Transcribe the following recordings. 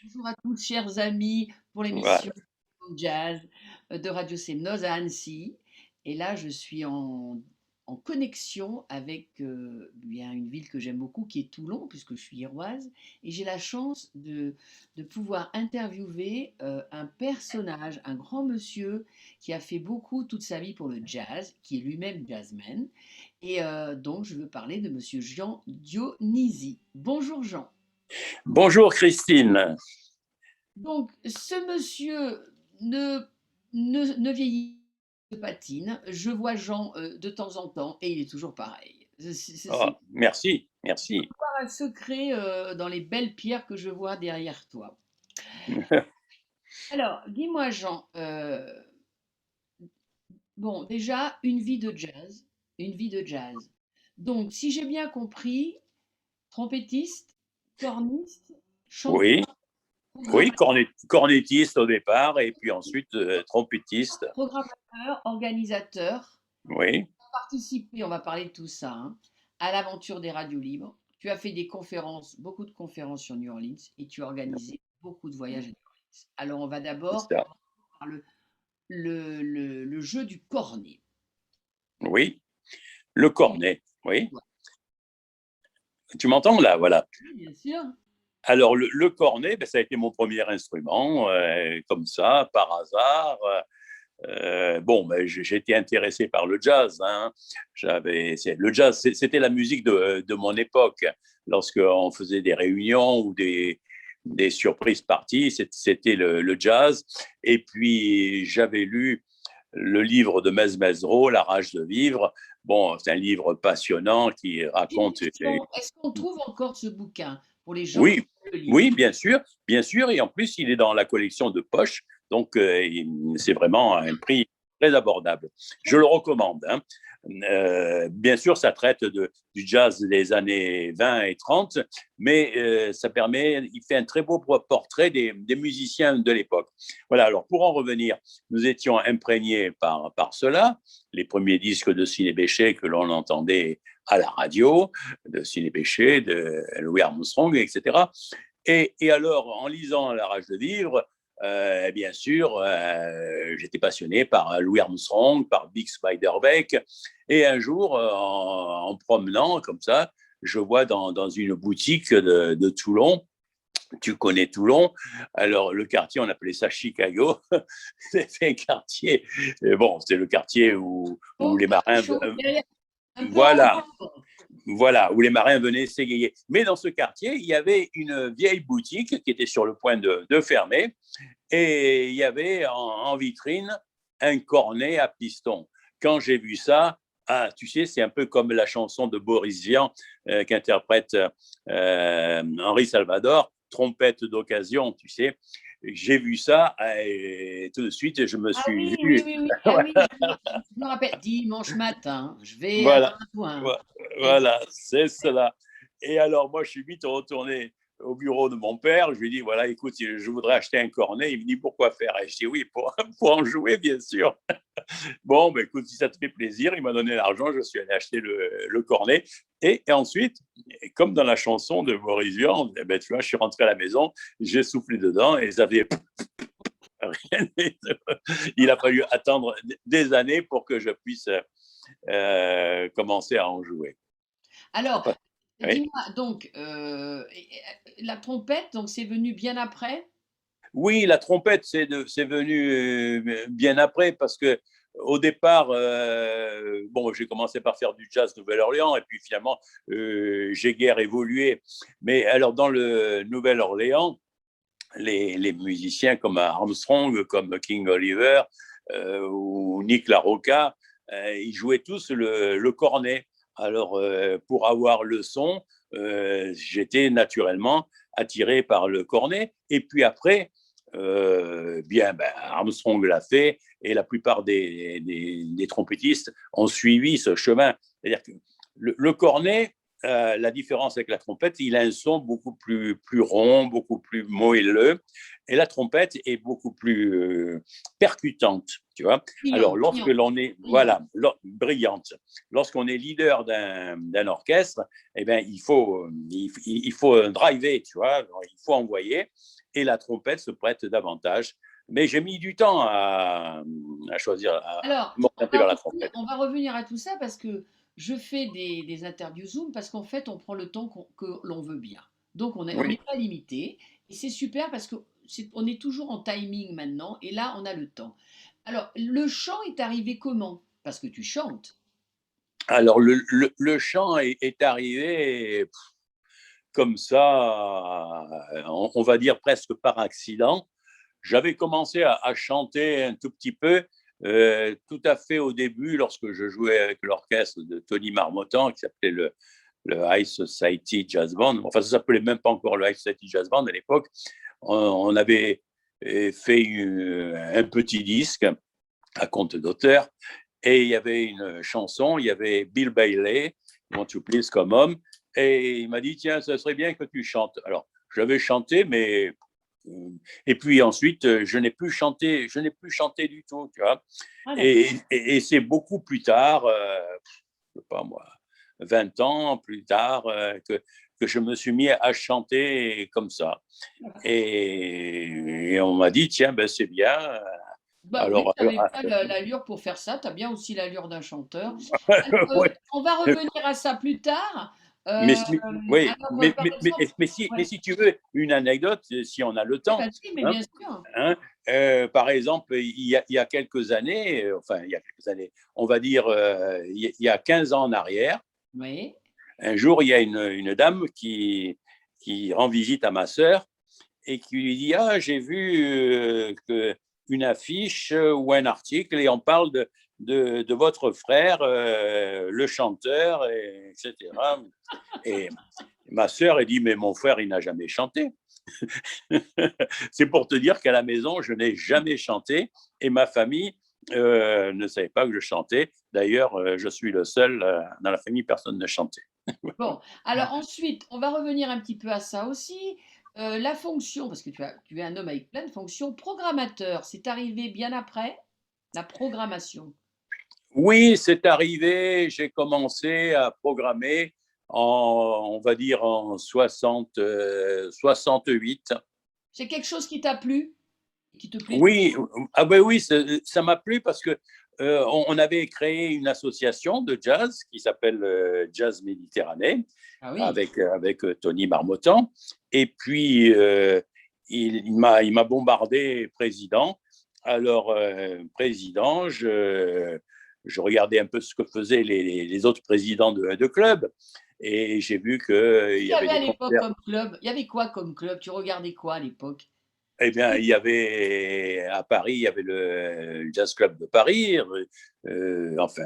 Bonjour à tous, chers amis, pour Voilà. l'émission Jazz de Radio Semnoz à Annecy. Et là, je suis en connexion avec bien une ville que j'aime beaucoup, qui est Toulon, puisque je suis héroise. Et j'ai la chance de pouvoir interviewer un personnage, un grand monsieur qui a fait beaucoup toute sa vie pour le jazz, qui est lui-même jazzman. Et donc, je veux parler de monsieur Jean Dionisi. Bonjour Jean. Bonjour Christine. Donc, ce monsieur ne vieillit, ne patine. Je vois Jean de temps en temps et il est toujours pareil. C'est Ah, merci, merci. pas un secret dans les belles pierres que je vois derrière toi. Alors, dis-moi, Jean, bon, déjà, une vie de jazz, une vie de jazz. Donc, si j'ai bien compris, trompettiste, corniste, Oui, chanteur, oui, programmateur, cornettiste au départ et puis ensuite trompettiste. programmateur, organisateur. Oui, Participé, on va parler de tout ça, hein, à l'aventure des radios libres. Tu as fait des conférences, beaucoup de conférences sur New Orleans et tu as organisé beaucoup de voyages à New Orleans. Alors, on va c'est d'abord ça. par le jeu du cornet. Oui, le cornet. Oui, tu m'entends là, voilà. Oui, bien sûr. Alors le cornet, ben, ça a été mon premier instrument, comme ça, par hasard. Bon, ben, j'étais intéressé par le jazz. Hein. Le jazz, c'était la musique de mon époque. Lorsqu'on faisait des réunions ou des surprises parties, c'était le jazz. Et puis, j'avais lu le livre de Mesmezro, La rage de vivre. Bon, c'est un livre passionnant qui J'ai une raconte. question. Est-ce qu'on trouve encore ce bouquin pour les gens qui Oui, veulent le lire? oui, bien sûr. Et en plus, il est dans la collection de poche. Donc, c'est vraiment un prix très abordable. Je le recommande. Hein. Bien sûr, ça traite du jazz des années 20 et 30, mais ça permet, il fait un très beau portrait des musiciens de l'époque. Voilà, alors pour en revenir, nous étions imprégnés par cela, les premiers disques de Ciné Béchet que l'on entendait à la radio, de Ciné Béchet, de Louis Armstrong, etc. Et alors, en lisant La rage de vivre, bien sûr, j'étais passionné par Louis Armstrong, par Bix Beiderbecke. Et un jour, en promenant comme ça, je vois dans une boutique de Toulon, tu connais Toulon, alors le quartier, on appelait ça Chicago. C'est un quartier, bon, c'est le quartier où Donc, les marins, chaud, un peu voilà, embêtant. voilà, où les marins venaient s'égayer. Mais dans ce quartier, il y avait une vieille boutique qui était sur le point de fermer et il y avait en vitrine un cornet à piston. Quand j'ai vu ça, ah, tu sais, c'est un peu comme la chanson de Boris Vian qu'interprète Henri Salvador, trompette d'occasion, tu sais. J'ai vu ça et tout de suite, je me Ah suis oui, oui, vu. oui, oui. Ah oui, je me rappelle. Dimanche matin, je vais à Voilà, Saint-Ouen. Et voilà, c'est cela. Et alors, moi, je suis vite retourné au bureau de mon père. Je lui ai dit, voilà, écoute, je voudrais acheter un cornet. Il me dit, pourquoi faire? Et je dis, oui, pour en jouer, bien sûr. Bon, ben, écoute, si ça te fait plaisir, il m'a donné l'argent. Je suis allé acheter le cornet. Et ensuite, comme dans la chanson de Boris Vian, eh ben, tu vois, je suis rentré à la maison, j'ai soufflé dedans et ça faisait rien. Il a fallu attendre des années pour que je puisse commencer à en jouer. alors, Oui. dis-moi, donc, la trompette, donc c'est venu bien après? Oui, la trompette, c'est venu bien après parce que au départ, bon, j'ai commencé par faire du jazz Nouvelle-Orléans et puis finalement, j'ai guère évolué. Mais alors, dans le Nouvelle-Orléans, les musiciens comme Armstrong, comme King Oliver ou Nick LaRocca, ils jouaient tous le cornet. Alors, pour avoir le son, j'étais naturellement attiré par le cornet. Et puis après, bien, ben, Armstrong l'a fait et la plupart des trompettistes ont suivi ce chemin. C'est-à-dire que le cornet, la différence avec la trompette, il a un son beaucoup plus rond, beaucoup plus moelleux, et la trompette est beaucoup plus percutante, tu vois. Alors, Brillant, lorsque brillant, l'on est, brillant. voilà, brillante, lorsqu'on est leader d'un orchestre, eh bien, il faut driver, tu vois, il faut envoyer, et la trompette se prête davantage. Mais j'ai mis du temps à choisir, à Alors, m'orienter vers la trompette. on va revenir à tout ça parce que je fais des interviews Zoom parce qu'en fait, on prend le temps que l'on veut bien. Donc, on Oui. n'est pas limité. Et c'est super parce que on est toujours en timing maintenant. Et là, on a le temps. Alors, le chant est arrivé comment? Parce que tu chantes. Alors, le chant est arrivé comme ça, on va dire presque par accident. J'avais commencé à chanter un tout petit peu, tout à fait au début, lorsque je jouais avec l'orchestre de Tony Marmottan, qui s'appelait le High Society Jazz Band. Enfin, ça s'appelait même pas encore le High Society Jazz Band à l'époque. On avait fait un petit disque à compte d'auteur, et il y avait une chanson, il y avait Bill Bailey, Want to Please Come Home, et il m'a dit, tiens, ça serait bien que tu chantes. Alors, j'avais chanté, mais et puis ensuite, je n'ai plus chanté du tout, tu vois. Ah, Et, d'accord. et c'est beaucoup plus tard, je sais pas moi, 20 ans plus tard, que je me suis mis à chanter comme ça. Et on m'a dit, tiens, ben c'est bien. Bah oui, Alors, tu avais bien l'allure pour faire ça. Tu as bien aussi l'allure d'un chanteur. Alors, ouais. on va revenir à ça plus tard. Mais, Euh, oui, alors, par exemple, mais ouais, si tu veux une anecdote, si on a le ouais, temps, vas-y, mais hein, bien sûr. hein, par exemple, il y a quelques années, enfin, il y a quelques années, on va dire, il y a 15 ans en arrière, Oui. un jour, il y a une dame qui rend visite à ma sœur et qui lui dit, ah, j'ai vu une affiche ou un article et on parle de votre frère, le chanteur, etc. Et ma sœur, elle dit, mais mon frère, il n'a jamais chanté. C'est pour te dire qu'à la maison, je n'ai jamais chanté et ma famille ne savait pas que je chantais. D'ailleurs, je suis le seul dans la famille, personne ne chantait. Bon, alors ensuite, on va revenir un petit peu à ça aussi. La fonction, parce que tu es un homme avec plein de fonctions, programmateur, c'est arrivé bien après la programmation. Oui, c'est arrivé. J'ai commencé à programmer on va dire, en 68. C'est quelque chose qui t'a plu, qui te plaît Oui, toujours? ah ben oui, ça m'a plu parce que on avait créé une association de jazz qui s'appelle Jazz Méditerranée Ah oui. avec Tony Marmottan. Et puis, il m'a bombardé président. Alors, président, je regardais un peu ce que faisaient les autres présidents de clubs et j'ai vu qu'il Qu'est-ce qu'il y y avait avait à des l'époque concerts. comme club? Il y avait quoi comme club? Tu regardais quoi à l'époque? Eh bien, il y avait à Paris, il y avait le Jazz Club de Paris, enfin,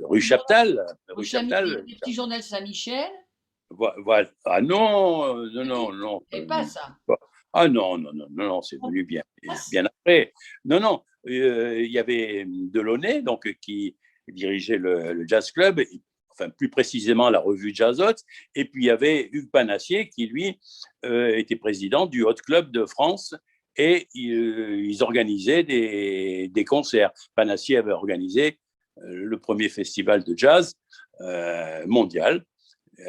rue Les journaux Chaptal, au rue Chami Chaptal. les petits journaux Saint-Michel? Voilà. Ah non, non, non, Oui, non. et pas ça. Ah non, non, non, non, non, c'est venu bien, Ah, c bien après. Non, non, il y avait Delaunay, donc, qui dirigeait le Jazz Club, enfin, plus précisément la revue Jazzot, et puis il y avait Hugues Panassier, qui, lui, était président du Hot Club de France, et ils organisaient des concerts. Panassier avait organisé le premier festival de jazz mondial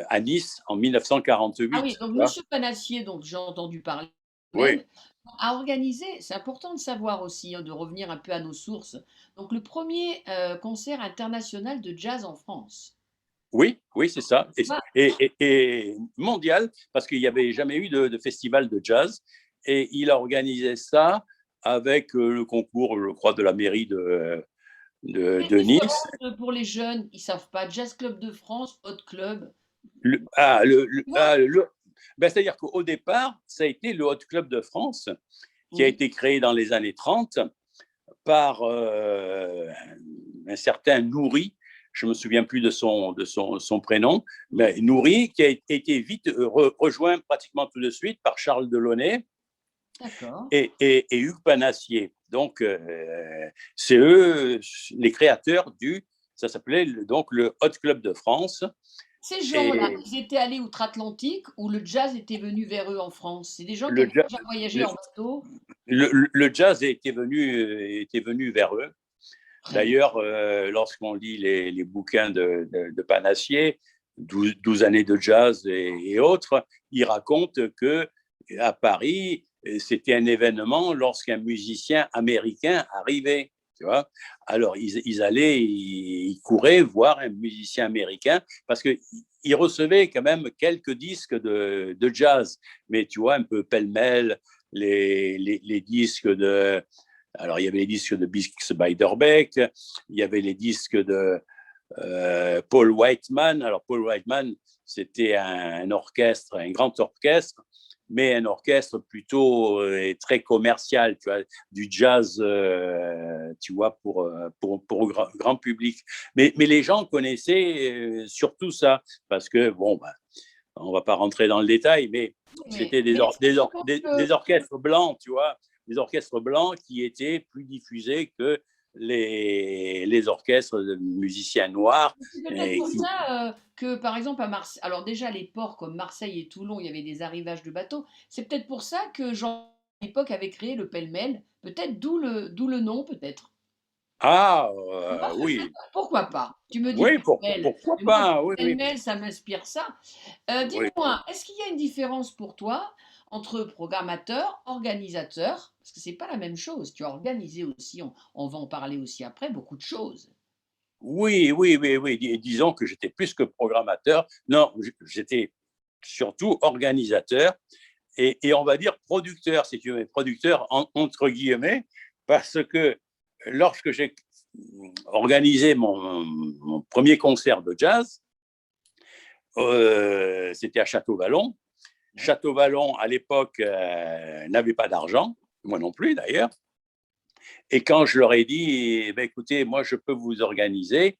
à Nice en ah 1948. oui, donc Tu vois. monsieur Panassier, donc j'ai entendu parler Oui, même, a organisé, c'est important de savoir aussi, hein, de revenir un peu à nos sources, donc le premier concert international de jazz en France. oui, oui, c'est ça. Ah, Et mondial, parce qu'il n'y avait jamais eu de festival de jazz. Et il a organisé ça avec le concours, je crois, de la mairie quelle de Nice. différence pour les jeunes? Ils savent pas. Jazz Club de France, Hot Club. Tu vois? Ben, c'est-à-dire qu'au départ, ça a été le Hot Club de France qui a Oui. été créé dans les années 30 par un certain Nourri, je ne me souviens plus de son prénom, mais Nourri, qui a été vite rejoint pratiquement tout de suite par Charles Delaunay D'accord. et Hugues Panassier. Donc, c'est eux les créateurs ça s'appelait donc le Hot Club de France. Ces gens-là, Et ils étaient allés outre-Atlantique ou le jazz était venu vers eux en France? C'est des gens qui le, avaient ja- déjà voyagé le, en bateau? le jazz était venu vers eux. Très bien. D'ailleurs, lorsqu'on lit les bouquins de Panassier, 12 années de jazz et autres, il raconte que à Paris, c'était un événement lorsqu'un musicien américain arrivait. Tu vois. Alors, ils allaient, ils couraient voir un musicien américain parce qu'ils recevaient quand même quelques disques de jazz, mais tu vois, un peu pêle-mêle, les disques de, alors, il y avait les disques de Bix Beiderbecke, il y avait les disques de Paul Whiteman. Alors, Paul Whiteman, c'était un orchestre, un grand orchestre, mais un orchestre plutôt très commercial, tu vois, du jazz, tu vois, pour grand public. Mais les gens connaissaient surtout ça, parce que, bon, ben, on ne va pas rentrer dans le détail, mais c'était Mais est-ce que tu penses que des orchestres blancs, tu vois, des orchestres blancs qui étaient plus diffusés que les orchestres de musiciens noirs. c'est peut-être Et pour qui... ça que, par exemple, à Marseille, alors déjà les ports comme Marseille et Toulon, il y avait des arrivages de bateaux. C'est peut-être pour ça que Jean, à l'époque, avait créé le pêle-mêle. Peut-être d'où le nom, peut-être. Ah, Moi, je sais oui, pas. Pourquoi pas? Tu me dis oui, pêle-mêle. pourquoi Mais moi, pas, oui, oui. pêle-mêle, ça m'inspire ça. Oui. Dis-moi, est-ce qu'il y a une différence pour toi entre programmateur, organisateur? Parce que c'est pas la même chose. Tu as organisé aussi, on va en parler aussi après, beaucoup de choses. Oui, oui, oui, oui. Disons que j'étais plus que programmateur. Non, j'étais surtout organisateur et on va dire producteur, si tu veux, producteur entre guillemets, parce que lorsque j'ai organisé mon premier concert de jazz, c'était à Château-Vallon. Ouais. Château-Vallon, à l'époque, n'avait pas d'argent, moi non plus d'ailleurs. Et quand je leur ai dit, eh ben, écoutez, moi, je peux vous organiser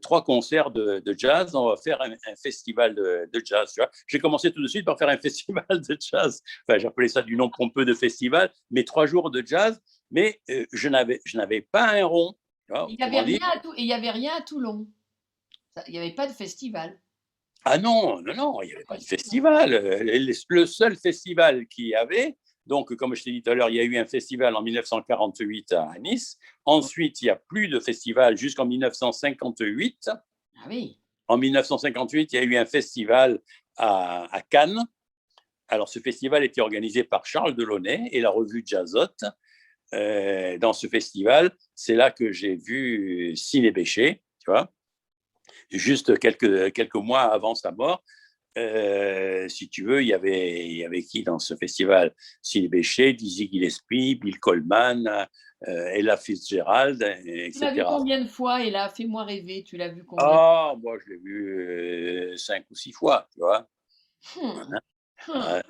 3 concerts de jazz, on va faire un festival de jazz. J'ai commencé tout de suite par faire un festival de jazz. Enfin, j'appelais ça du nom pompeux de festival, mais 3 jours de jazz, mais je n'avais pas un rond. Il y avait Autrement dit, rien à tout, et il y avait rien à Toulon. Il n'y avait pas de festival. ah non, non, non, il n'y avait pas de Festival. festival. Le seul festival qu'il y avait, donc comme je t'ai dit tout à l'heure, il y a eu un festival en 1948 à Nice. Ensuite, il n'y a plus de festival jusqu'en 1958. Ah oui. En 1958, il y a eu un festival à Cannes. Alors, ce festival était organisé par Charles Delaunay et la revue Jazzot. Dans ce festival, c'est là que j'ai vu Ciné Béchet, tu vois, juste quelques mois avant sa mort. Si tu veux, il y avait qui dans ce festival? Ciné Béchet, Dizzy Gillespie, Bill Coleman, Ella Fitzgerald, Tu l'as vu etc. combien de fois? Et là, fais-moi rêver. Tu l'as vu combien? Ah, moi, je l'ai vu 5 ou 6 fois, tu vois. Hum, hum. Euh,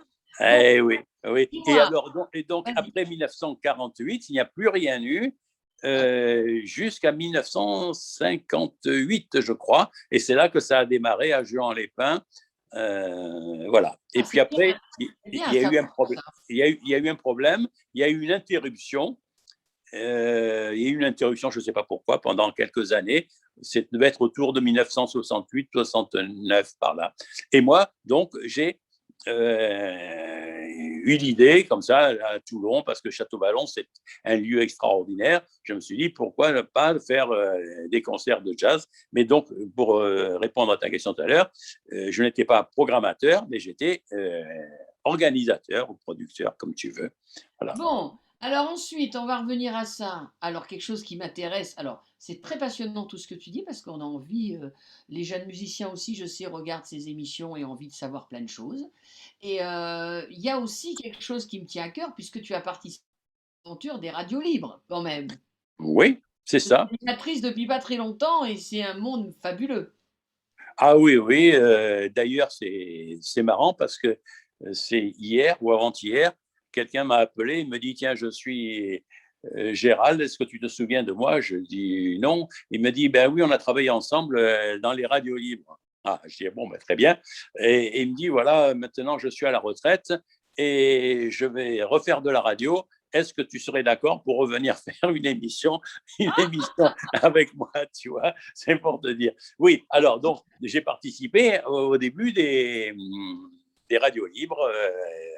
Bon, oui, oui. dis-moi. Et donc, Vas-y. après 1948, il n'y a plus rien eu Ouais. jusqu'à 1958, je crois. Et c'est là que ça a démarré à Juan-les-Pins. Voilà. Et Ah, puis après, c'est il bien à y a eu un savoir problème. ça. Il y a eu un problème. Il y a eu une interruption. Il y a eu une interruption, je ne sais pas pourquoi, pendant quelques années. C'est devait être autour de 1968, 69 par là. Et moi, donc, j'ai eu l'idée, comme ça, à Toulon, parce que Château-Vallon, c'est un lieu extraordinaire. Je me suis dit, pourquoi ne pas faire des concerts de jazz? Mais donc, pour répondre à ta question tout à l'heure, je n'étais pas programmateur, mais j'étais organisateur ou producteur, comme tu veux. Voilà. Bon, alors ensuite, on va revenir à ça. Alors, quelque chose qui m'intéresse. Alors, c'est très passionnant tout ce que tu dis parce qu'on a envie, les jeunes musiciens aussi, je sais, regardent ces émissions et ont envie de savoir plein de choses. Et il y a aussi quelque chose qui me tient à cœur puisque tu as participé à l'aventure des radios libres, quand même. Oui, c'est Tu es ça. animatrice depuis pas très longtemps et c'est un monde fabuleux. Ah oui, oui. D'ailleurs, c'est marrant parce que c'est hier ou avant-hier, quelqu'un m'a appelé, il me dit, tiens, je suis Gérald, est-ce que tu te souviens de moi? Je dis non. Il me dit, ben oui, on a travaillé ensemble dans les radios libres. Ah, je dis, bon, ben, très bien. Et il me dit, voilà, maintenant je suis à la retraite et je vais refaire de la radio. Est-ce que tu serais d'accord pour revenir faire une émission avec moi, tu vois? C'est pour te dire. Oui, alors donc j'ai participé au début des radios libres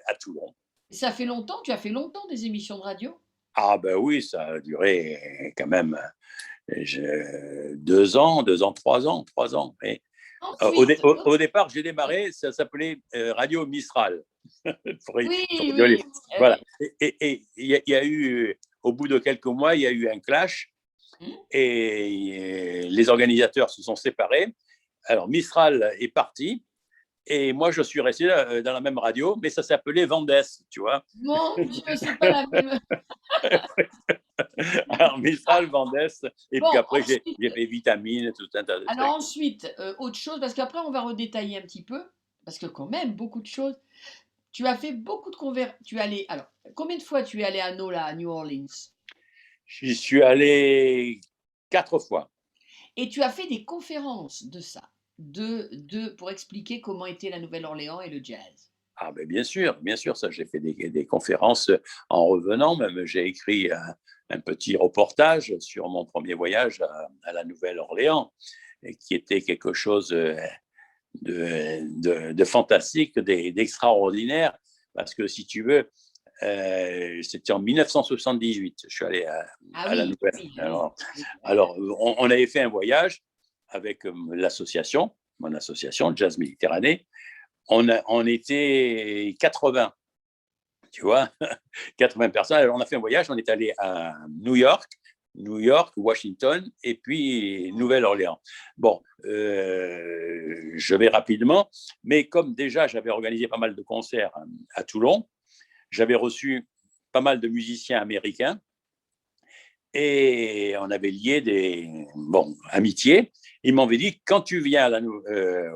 à Toulon. Ça fait longtemps? Tu as fait longtemps des émissions de radio? Ah ben oui, ça a duré quand même 2 ans, 3 ans, 3 ans. Oui. Ensuite, Au départ, j'ai démarré, ça s'appelait Radio Mistral. oui, Pour oui, rigoler. Voilà. oui. Et il y a eu, au bout de quelques mois, il y a eu un clash Mmh. et les organisateurs se sont séparés. Alors Mistral est parti et moi je suis resté dans la même radio, mais ça s'appelait Vendès, tu vois. Mon Dieu, c'est pas la même. Alors Mistral, Vendès, et puis Bon, après ensuite j'ai fait Vitamine, tout un tas de alors trucs. ensuite, autre chose, parce qu'après on va redétailler un petit peu, parce que quand même beaucoup de choses. Tu as fait beaucoup de tu es allé alors, combien de fois tu es allé à NOLA, à New Orleans? J'y suis allé 4 fois. Et tu as fait des conférences de ça, pour expliquer comment était la Nouvelle-Orléans et le jazz. Ah ben bien sûr, ça j'ai fait des conférences en revenant, même j'ai écrit un petit reportage sur mon premier voyage à la Nouvelle-Orléans, et qui était quelque chose de fantastique, d'extraordinaire, parce que si tu veux, c'était en 1978, je suis allé Ah à la oui, Nouvelle. oui, oui, oui, Alors on avait fait un voyage avec l'association, mon association Jazz Méditerranée. On était 80, tu vois, 80 personnes. Alors, on a fait un voyage, on est allé à New York, Washington et puis Nouvelle-Orléans. Bon, je vais rapidement, mais comme déjà j'avais organisé pas mal de concerts à Toulon, j'avais reçu pas mal de musiciens américains et on avait lié des amitiés. Ils m'avaient dit, quand tu viens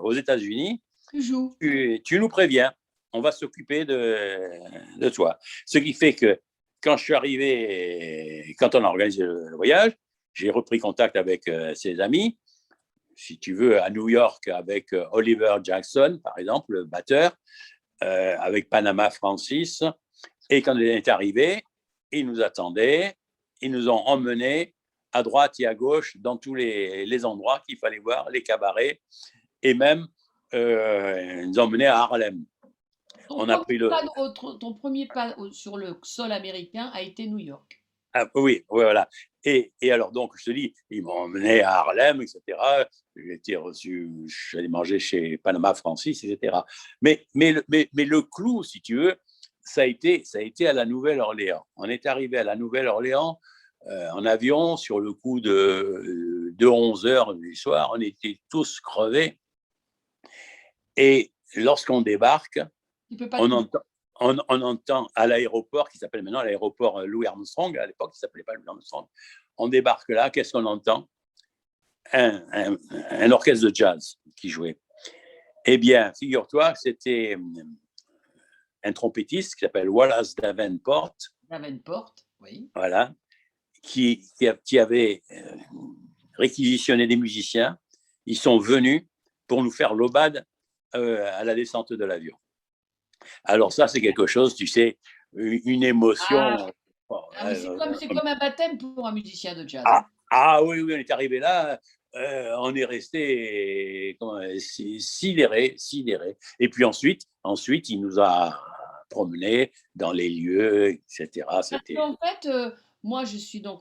aux États-Unis, tu joues. tu nous préviens, on va s'occuper de toi. Ce qui fait que quand je suis arrivé, quand on a organisé le voyage, j'ai repris contact avec ses amis, si tu veux, à New York avec Oliver Jackson, par exemple, le batteur, avec Panama Francis. Et quand il est arrivé, ils nous attendaient, ils nous ont emmenés à droite et à gauche dans tous les endroits qu'il fallait voir, les cabarets, et même ils nous ont emmenés à Harlem. Ton On a premier pris le. pas, ton premier pas sur le sol américain a été New York. Ah, oui, oui, voilà. Et alors, donc, je te dis, ils m'ont emmené à Harlem, etc. J'ai été reçu, je suis allé manger chez Panama Francis, etc. Mais le clou, si tu veux, ça a été à la Nouvelle-Orléans. On est arrivé à la Nouvelle-Orléans en avion sur le coup de 11 heures du soir. On était tous crevés. Et lorsqu'on débarque, Tu peux pas on tout. entend, on entend à l'aéroport, qui s'appelle maintenant l'aéroport Louis Armstrong, à l'époque, il ne s'appelait pas Louis Armstrong. On débarque là, qu'est-ce qu'on entend? Un orchestre de jazz qui jouait. Eh bien, figure-toi, c'était un trompettiste qui s'appelle Wallace Davenport. Davenport, oui. Voilà, qui avait réquisitionné des musiciens. Ils sont venus pour nous faire l'aubade à la descente de l'avion. Alors ça, c'est quelque chose, tu sais, une Ah, émotion. mais c'est comme un baptême pour un musicien de jazz. Hein. Oui, oui, on est arrivé là, on est resté sidéré, sidéré. Et puis ensuite, il nous a promenés dans les lieux, etc. C'était. En fait, moi,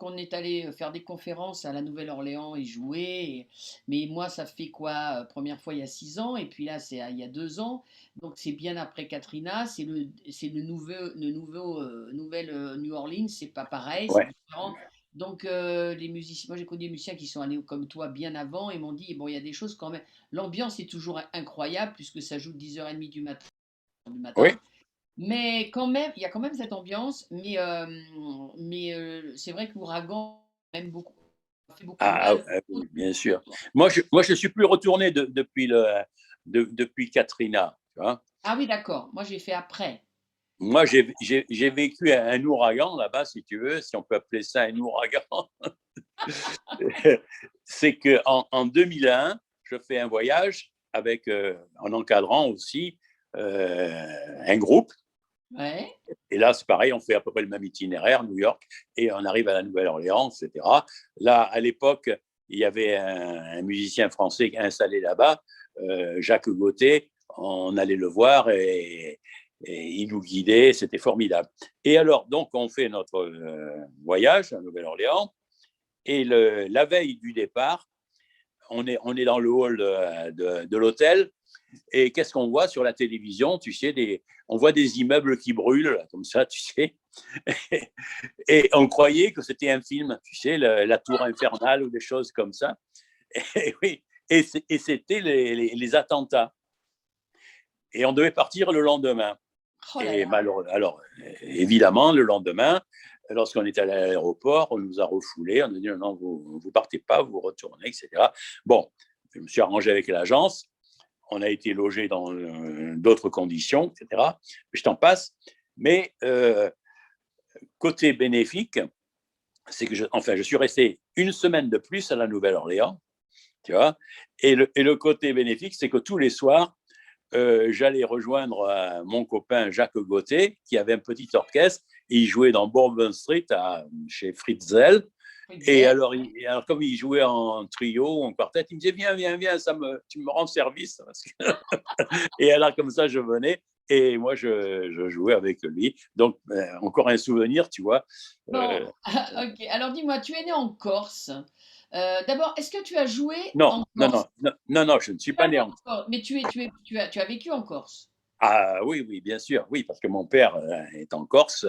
on est allé faire des conférences à la Nouvelle-Orléans et jouer. Mais moi, ça fait quoi? Première fois il y a 6 ans, et puis là, c'est il y a 2 ans. Donc, c'est bien après Katrina. C'est nouvelle New Orleans. C'est pas pareil, c'est Ouais, différent. Donc, les musiciens, moi, j'ai connu des musiciens qui sont allés comme toi bien avant et m'ont dit, bon, il y a des choses quand même. L'ambiance est toujours incroyable puisque ça joue 10h30 du matin. Du oui. matin. Mais quand même, il y a quand même cette ambiance, c'est vrai que l'ouragan aime beaucoup, fait beaucoup de mal. Oui, bien sûr. Moi, je suis plus retourné depuis Katrina. Tu vois. Ah oui, d'accord. Moi, j'ai fait après. Moi, j'ai vécu un ouragan là-bas, si tu veux, si on peut appeler ça un ouragan. C'est qu'en 2001, je fais un voyage avec, en encadrant aussi, un groupe. Ouais. Et là, c'est pareil, on fait à peu près le même itinéraire, New York, et on arrive à la Nouvelle-Orléans, etc. Là, à l'époque, il y avait un musicien français installé là-bas, Jacques Gauthier. On allait le voir et il nous guidait, c'était formidable. Et alors, donc, on fait notre voyage à la Nouvelle-Orléans, et la veille du départ, on est dans le hall de l'hôtel. Et qu'est-ce qu'on voit sur la télévision? Tu sais, on voit des immeubles qui brûlent, là, comme ça, tu sais. Et on croyait que c'était un film, tu sais, la tour infernale ou des choses comme ça. Et, oui, et c'était les attentats. Et on devait partir le lendemain. Oh là Et là. alors, évidemment, le lendemain, lorsqu'on est allé à l'aéroport, on nous a refoulés. On a dit non, vous ne partez pas, vous retournez, etc. Bon, je me suis arrangé avec l'agence. On a été logé dans d'autres conditions, etc. Je t'en passe. Mais côté bénéfique, c'est que je suis resté une semaine de plus à la Nouvelle-Orléans, tu vois. Et le côté bénéfique, c'est que tous les soirs, j'allais rejoindre mon copain Jacques Gauthier, qui avait un petit orchestre. Et il jouait dans Bourbon Street chez Fritzl. Et alors, comme il jouait en trio ou en quartet, il me disait viens, viens, viens, tu me rends service. Et alors, comme ça, je venais et moi, je jouais avec lui. Donc, encore un souvenir, tu vois. Bon, Euh, OK. Alors dis-moi, tu es né en Corse. D'abord, est-ce que tu as joué non, en non, Corse? non, non, non, non, je ne suis Tu es pas pas né né en en. Corse, mais tu as vécu en Corse? Ah oui, oui, bien sûr, oui, parce que mon père est en Corse.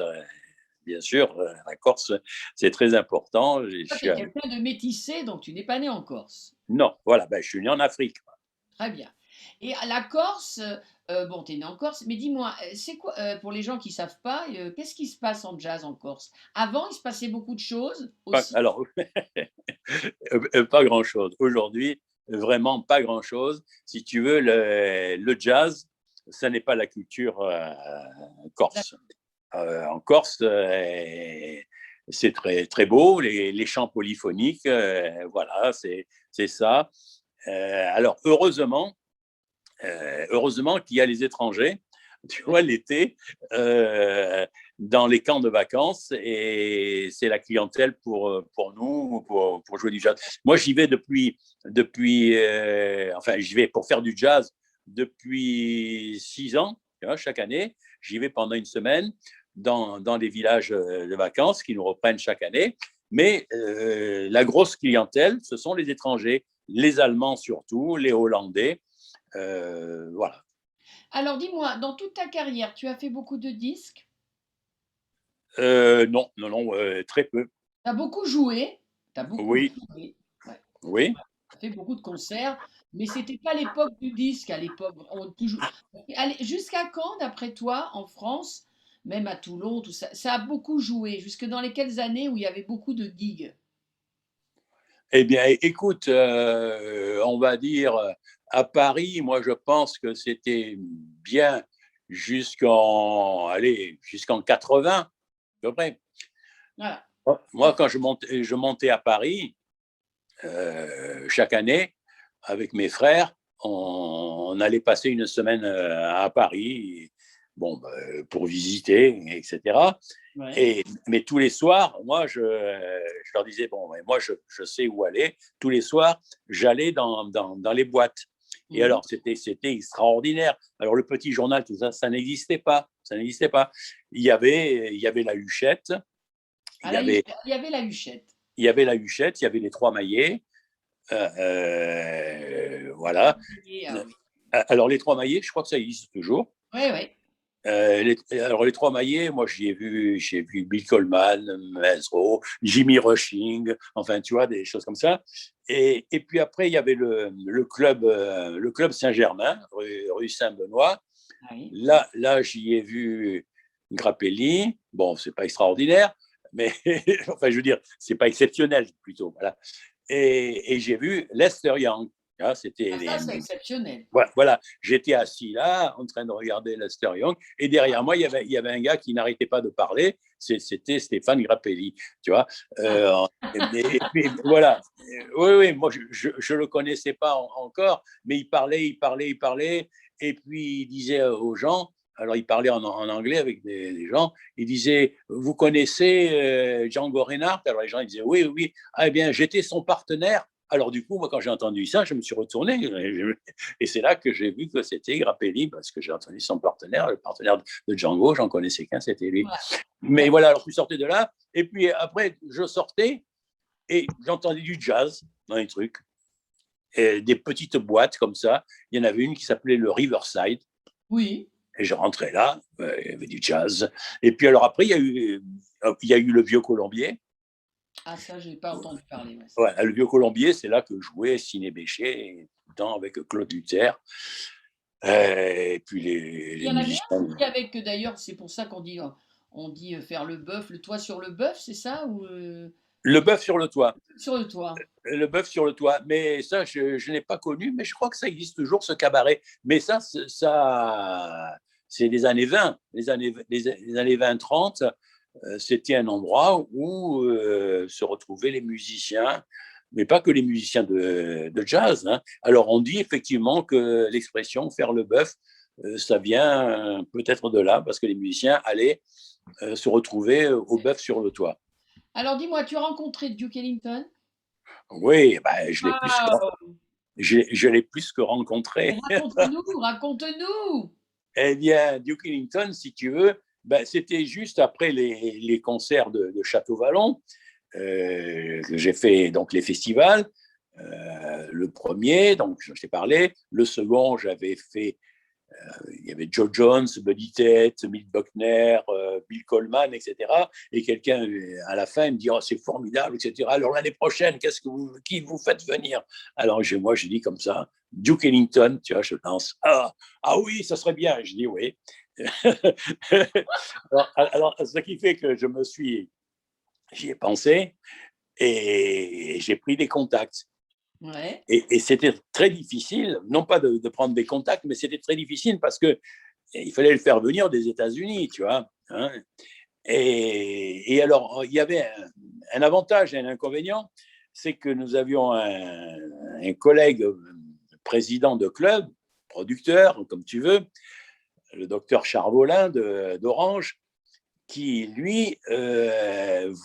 Bien sûr, la Corse, c'est très important. Toi, tu es quelqu'un de métissé, donc tu n'es pas né en Corse. Non, voilà, ben, je suis né en Afrique. Très bien. Et à la Corse, bon, tu es né en Corse, mais dis-moi, c'est quoi, pour les gens qui savent pas, qu'est-ce qui se passe en jazz en Corse? Avant, il se passait beaucoup de choses aussi? Alors, pas grand-chose. Aujourd'hui, vraiment pas grand-chose. Si tu veux, le jazz, ça n'est pas la culture corse. En Corse, c'est très, très beau, les chants polyphoniques, voilà, c'est ça. Alors, heureusement qu'il y a les étrangers, tu vois, l'été, dans les camps de vacances, et c'est la clientèle pour nous, pour jouer du jazz. Moi, j'y vais enfin, j'y vais pour faire du jazz depuis 6 ans, tu vois, chaque année. J'y vais pendant une semaine dans les villages de vacances qui nous reprennent chaque année. Mais la grosse clientèle, ce sont les étrangers, les Allemands surtout, les Hollandais. Voilà. Alors dis-moi, dans toute ta carrière, tu as fait beaucoup de disques? Non, non, non, très peu. Tu as beaucoup joué? Tu as beaucoup Oui, joué, ouais. oui. Tu as fait beaucoup de concerts, mais c'était pas l'époque du disque à l'époque. Allez, jusqu'à quand, d'après toi, en France, même à Toulon, tout ça, ça a beaucoup joué? Jusque dans les quelles années où il y avait beaucoup de gigs? Eh bien, écoute, on va dire à Paris, moi, je pense que c'était bien jusqu'en 80, à peu près. Voilà. Moi, quand je montais à Paris, chaque année, avec mes frères, on allait passer une semaine à Paris, bon, pour visiter, etc. Ouais. Mais tous les soirs, moi, je leur disais, bon, moi, je sais où aller. Tous les soirs, j'allais dans les boîtes. Et Mmh. alors, c'était extraordinaire. Alors, le petit journal, tout ça, ça n'existait pas. Ça n'existait pas. Il y avait la Huchette, il À y la avait, Huchette, il y avait la Huchette. il y avait la Huchette, il y avait les Trois Maillets. Voilà. Ah oui. Alors, les Trois Maillets, je crois que ça existe toujours. Ouais, ouais. Alors, les Trois Maillets, moi, j'ai vu Bill Coleman, Mesro, Jimmy Rushing, enfin, tu vois, des choses comme ça. Et puis après, il y avait le club Saint-Germain, rue Saint-Benoît. Ah oui. Là, j'y ai vu Grappelli. Bon, c'est pas extraordinaire, mais enfin, je veux dire, c'est pas exceptionnel plutôt. Voilà. Et j'ai vu Lester Young. Ah, c'était Ah ça, c'est exceptionnel. voilà, j'étais assis là, en train de regarder Lester Young, et derrière moi, il y avait un gars qui n'arrêtait pas de parler, c'était Stéphane Grappelli, tu vois. Mais voilà, oui, oui, moi, je le connaissais pas encore, mais il parlait, et puis il disait aux gens, Alors, il parlait en anglais avec des gens. Il disait, vous connaissez Django Reinhardt? Alors, les gens ils disaient, oui, oui. Ah, eh bien, j'étais son partenaire. Alors, du coup, moi, quand j'ai entendu ça, je me suis retourné. Et c'est là que j'ai vu que c'était Grappelli, parce que j'ai entendu son partenaire, le partenaire de Django, j'en connaissais qu'un, c'était lui. Ouais. Mais voilà, alors je sortais de là. Et puis après, je sortais et j'entendais du jazz dans les trucs. Et des petites boîtes comme ça. Il y en avait une qui s'appelait le Riverside. Oui. Et je rentrais là, il y avait du jazz. Et puis alors après, il y a eu le Vieux Colombier. Ah, ça, j'ai pas entendu parler. Ouais. Ouais, le Vieux Colombier, c'est là que jouait Ciné Béchet, tout le temps avec Claude Luther. Et puis Il les y en avait musiciens. un aussi avec, d'ailleurs, c'est pour ça on dit faire le bœuf, le toit sur le bœuf, c'est ça? Ou Le bœuf sur le toit. sur le toit? Le bœuf sur le toit. Mais ça, je ne l'ai pas connu, mais je crois que ça existe toujours, ce cabaret. Mais ça c'est les années 20, les années 20-30. C'était un endroit où se retrouvaient les musiciens, mais pas que les musiciens de jazz. Hein. Alors, on dit effectivement que l'expression faire le bœuf, ça vient peut-être de là, parce que les musiciens allaient se retrouver au bœuf sur le toit. Alors dis-moi, tu as rencontré Duke Ellington? Oui, ben, Waouh! je l'ai plus que rencontré. Raconte-nous, raconte-nous! Eh bien, Duke Ellington, si tu veux, ben, c'était juste après les concerts de Château-Vallon que j'ai fait donc les festivals. Le premier, donc je t'ai parlé. Le second, j'avais fait. Il y avait Joe Jones, Buddy Tate, Milt Buckner, Bill Coleman, etc. Et quelqu'un à la fin me dit, oh, c'est formidable, etc. Alors l'année prochaine, qui vous faites venir? Alors moi, je dis comme ça, Duke Ellington, tu vois, je lance. Ah oui, ça serait bien. Je dis oui. alors, ce qui fait que j'y ai pensé et j'ai pris des contacts. Ouais. Et c'était très difficile, non pas de prendre des contacts, mais c'était très difficile parce que il fallait le faire venir des États-Unis, tu vois. Hein. Et alors, il y avait un avantage et un inconvénient, c'est que nous avions un collègue président de club, producteur, comme tu veux, le docteur Charvolin d'Orange, qui, lui,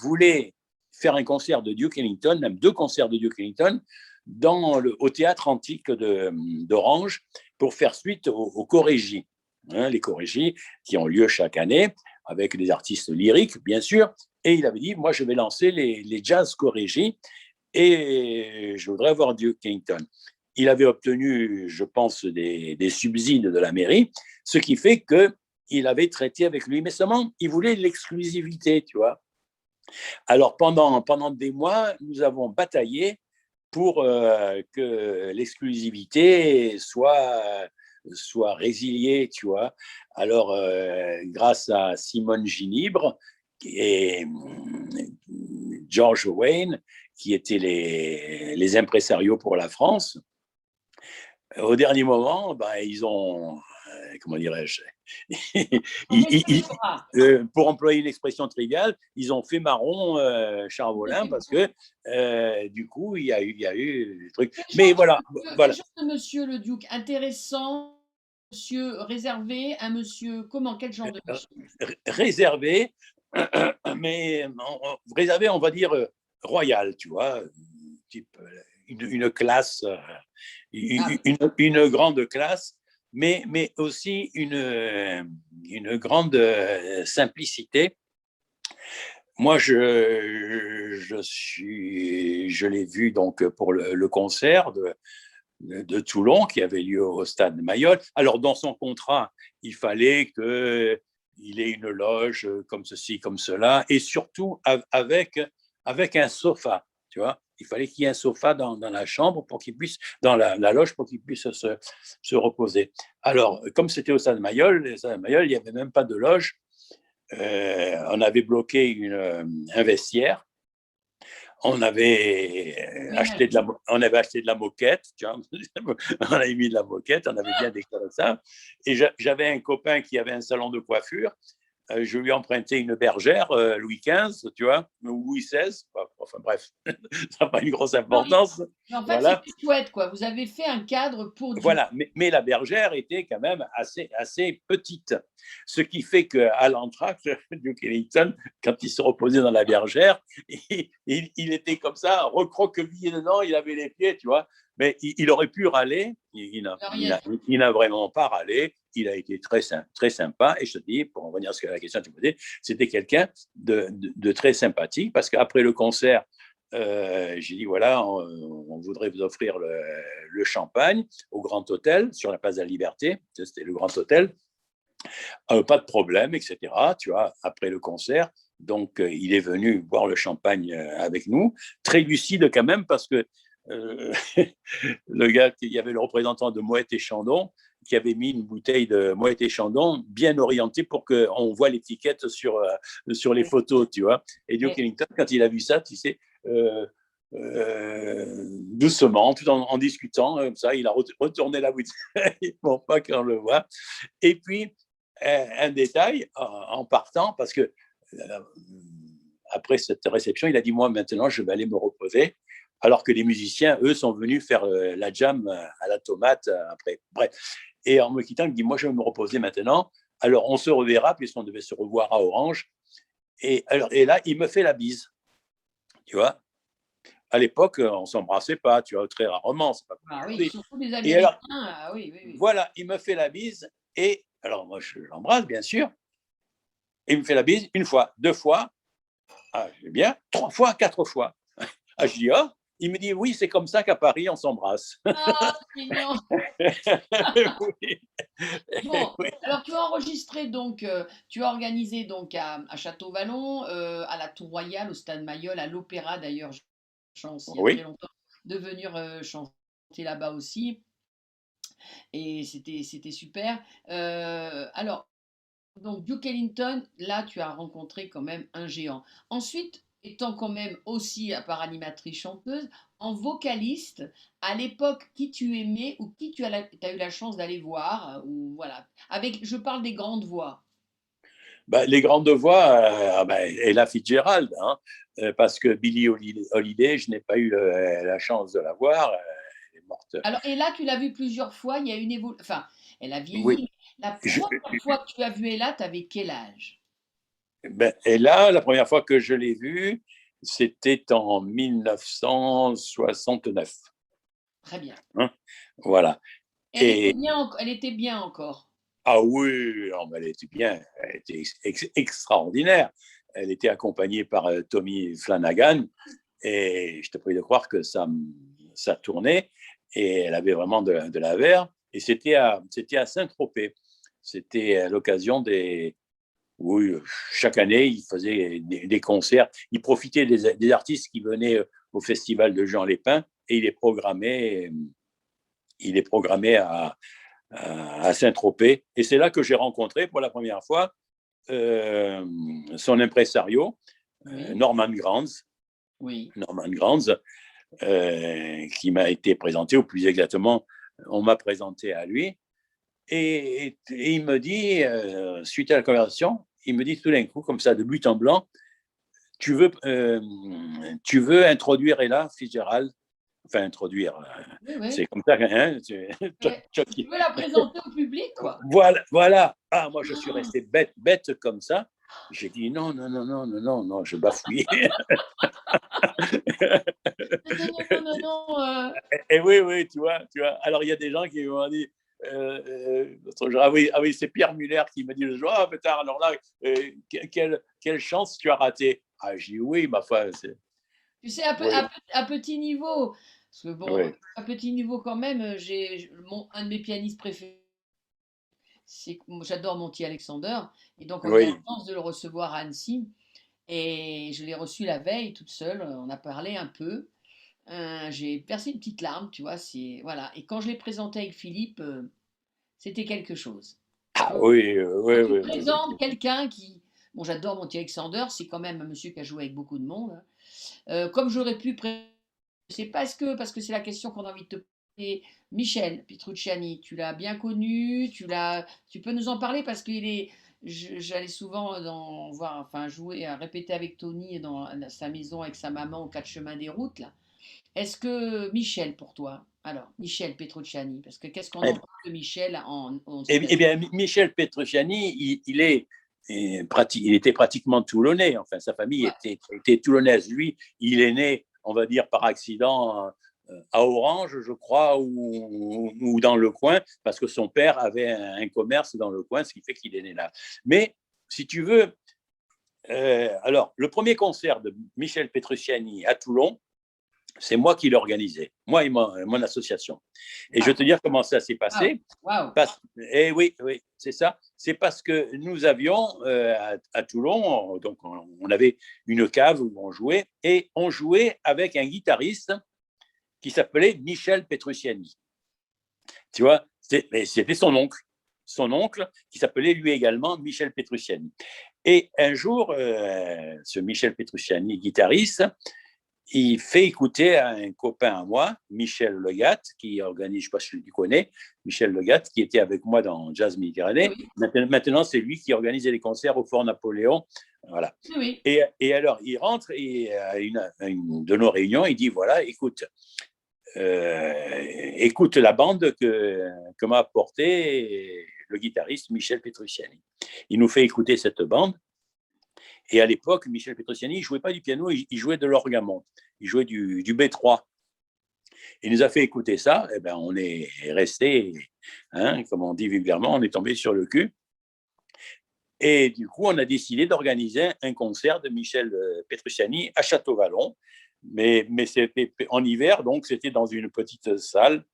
voulait faire un concert de Duke Ellington, même 2 concerts de Duke Ellington, au théâtre antique d'Orange, pour faire suite aux chorégies. Hein, les chorégies qui ont lieu chaque année, avec des artistes lyriques, bien sûr. Et il avait dit, moi, je vais lancer les jazz chorégies et je voudrais voir Duke Ellington. Il avait obtenu, je pense, des subsides de la mairie, ce qui fait qu'il avait traité avec lui. Mais seulement, il voulait l'exclusivité, tu vois. Alors, pendant des mois, nous avons bataillé pour que l'exclusivité soit résiliée, tu vois. Alors, grâce à Simone Ginibre et George Wayne, qui étaient les impresarios pour la France, au dernier moment, ben, ils ont, comment dirais-je, pour employer une expression triviale, ils ont fait marron Charvolin parce que du coup, il y a eu des trucs. Mais voilà, Quel voilà. genre de monsieur, le Duke? Intéressant, monsieur réservé, un monsieur comment? Quel genre de monsieur? Réservé, mais réservé, on va dire royal, tu vois, type une classe, une grande classe, mais aussi une grande simplicité. Moi, je l'ai vu donc pour le concert de Toulon qui avait lieu au stade Mayol. Alors, dans son contrat, il fallait qu'il ait une loge comme ceci, comme cela, et surtout avec un sofa, tu vois. Il fallait qu'il y ait un sofa dans la chambre pour qu'il puisse, dans la loge pour qu'il puisse se reposer. Alors, comme c'était au stade Mayol, il n'y avait même pas de loge. On avait bloqué un vestiaire. On avait acheté de la moquette, tu vois. On avait mis de la moquette, on avait bien décoré ça. Et j'avais un copain qui avait un salon de coiffure. Je lui ai emprunté une bergère, Louis XV, tu vois, ou Louis XVI, Enfin bref, ça n'a pas une grosse Non, importance. mais en fait, Voilà. c'était chouette, quoi. Vous avez fait un cadre pour Duke. Voilà, mais la bergère était quand même assez petite. Ce qui fait qu'à l'entracte, Duke Ellington, quand il se reposait dans la bergère, il était comme ça, recroquevillé dedans, il avait les pieds, tu vois. Mais il aurait pu râler, Lauriette. il n'a vraiment pas râlé, il a été très sympa. Et je te dis, pour revenir à la question que tu me posais, c'était quelqu'un de très sympathique, parce qu'après le concert, j'ai dit voilà, on voudrait vous offrir le champagne au Grand Hôtel sur la place de la Liberté. C'était le Grand Hôtel. Pas de problème, etc. Tu vois, après le concert. Donc, il est venu boire le champagne avec nous. Très lucide quand même, parce que euh, le gars, il y avait le représentant de Moët et Chandon qui avait mis une bouteille de Moët et Chandon bien orientée pour qu'on voit l'étiquette sur les photos, tu vois. Et Duke Et- Ellington, quand il a vu ça, tu sais, doucement, tout en discutant, comme ça, il a retourné la bouteille pour pas qu'on le voit. Et puis, un détail en partant, parce que après cette réception, il a dit, moi, maintenant, je vais aller me reposer, alors que les musiciens, eux, sont venus faire la jam à la tomate après. Bref. Et en me quittant, il me dit, moi, je vais me reposer maintenant. Alors, on se reverra, puisqu'on devait se revoir à Orange. Et là, il me fait la bise, tu vois. À l'époque, on ne s'embrassait pas, tu vois, très rarement, c'est pas comme Ah oui, aujourd'hui. surtout les Et alors, Américains. Ah oui, oui, oui. voilà, il me fait la bise, et alors moi, je l'embrasse, bien sûr, et il me fait la bise une fois, deux fois, ah, j'ai bien, trois fois, quatre fois. Ah, je dis, ah, il me dit, oui, c'est comme ça qu'à Paris, on s'embrasse. Ah, c'est mignon. Oui, Bon, oui, alors tu as enregistré donc, tu as organisé donc à Château-Vallon, à la Tour Royale, au Stade Mayol, à l'Opéra d'ailleurs, j'ai eu la chance il y a très oui. longtemps de venir chanter là-bas aussi, et c'était super. Alors, donc Duke Ellington, là tu as rencontré quand même un géant. Ensuite, étant quand même aussi, à part animatrice chanteuse, en vocaliste, à l'époque, qui tu aimais ou qui as eu la chance d'aller voir, ou voilà. Avec, je parle des grandes voix. Bah, les grandes voix, bah, Ella Fitzgerald, hein, parce que Billie Holiday, je n'ai pas eu la chance de la voir, elle est morte. Alors, et là, tu l'as vu plusieurs fois, il y a une évolution. Enfin, elle a Oui, vieilli. La je, première fois que tu as vu Ella, tu avais quel âge? ben, et là, la première fois que je l'ai vue, c'était en 1969. Très bien. Hein, voilà. Elle était Et bien, elle était bien encore. ah oui, non, mais elle était bien, elle était extraordinaire. Elle était accompagnée par Tommy Flanagan, et je te prie de croire que ça tournait, et elle avait vraiment de la verve. Et c'était à Saint-Tropez. C'était à l'occasion des, oui, chaque année, il faisait des concerts. Il profitait des artistes qui venaient au festival de Jean Lépin, et il est programmé à Saint-Tropez. Et c'est là que j'ai rencontré pour la première fois euh, son impresario, Oui, Norman Granz, oui. qui m'a été présenté, ou plus exactement, on m'a présenté à lui. Et il me dit, suite à la conversation, il me dit tout d'un coup, comme ça, de but en blanc, tu veux introduire Ella Fitzgerald, enfin introduire, Oui, oui. c'est comme ça, hein, Ouais. Tu veux la présenter au public, quoi. voilà, voilà. Ah, moi, je suis resté bête, bête comme ça. J'ai dit non, non, non, non, non, non, non, je bafouille. Non, non, non, non, non. Et oui, oui, tu vois. Alors, il y a des gens qui m'ont dit, ah oui, c'est Pierre Muller qui m'a dit le jour, ah, pétard, alors là, quelle chance tu as raté. Ah, j'ai dit oui, ma foi, Tu sais, oui, à petit niveau, parce que bon, oui, à petit niveau quand même, un de mes pianistes préférés, j'adore Monty Alexander, et donc on a eu la oui. chance de le recevoir à Annecy, et je l'ai reçu la veille toute seule, on a parlé un peu, j'ai versé une petite larme, tu vois, voilà, et quand je l'ai présenté avec Philippe, c'était quelque chose. Ah Quand oui, oui, quand tu oui, oui, présentes oui. quelqu'un qui, bon, j'adore Monty Alexander, c'est quand même un monsieur qui a joué avec beaucoup de monde, hein. Comme j'aurais pu c'est parce que c'est la question qu'on a envie de te poser. Michel Petrucciani, tu l'as bien connu, tu peux nous en parler parce qu'il est, j'allais souvent voir, enfin jouer, à répéter avec Tony dans sa maison avec sa maman aux quatre chemins des routes là. Est-ce que Michel pour toi? Alors, Michel Petrucciani, parce que qu'est-ce qu'on en Eh, pense de Michel aux eh États-Unis? bien, Michel Petrucciani, il était pratiquement toulonnais. Enfin, sa famille Ouais, était toulonnaise. Lui, il est né, on va dire, par accident à Orange, je crois, ou dans le coin, parce que son père avait un commerce dans le coin, ce qui fait qu'il est né là. Mais, si tu veux, alors, le premier concert de Michel Petrucciani à Toulon, c'est moi qui l'ai organisé, moi et mon association. Et je vais te dire comment ça s'est waouh, passé. waouh, Eh oui, oui, c'est ça. C'est parce que nous avions à Toulon, donc on avait une cave où on jouait, et on jouait avec un guitariste qui s'appelait Michel Petrucciani. Tu vois, c'était son oncle qui s'appelait lui également Michel Petrucciani. Et un jour, ce Michel Petrucciani, guitariste, il fait écouter à un copain à moi, Michel Legat, qui organise, je ne sais pas si tu connais, Michel Legat, qui était avec moi dans Jazz oui, Méditerranée. oui, Maintenant, c'est lui qui organisait les concerts au Fort Napoléon. Voilà. oui, oui. Et alors, il rentre et à une de nos réunions, il dit, voilà, écoute la bande que m'a apporté le guitariste Michel Petrucciani. Il nous fait écouter cette bande. Et à l'époque, Michel Petrucciani, il ne jouait pas du piano, il jouait de l'orgamon. Il jouait du B3. Il nous a fait écouter ça, et ben on est resté, hein, comme on dit vulgairement, on est tombé sur le cul. Et du coup, on a décidé d'organiser un concert de Michel Petrucciani à Château-Vallon. Mais c'était en hiver, donc c'était dans une petite salle.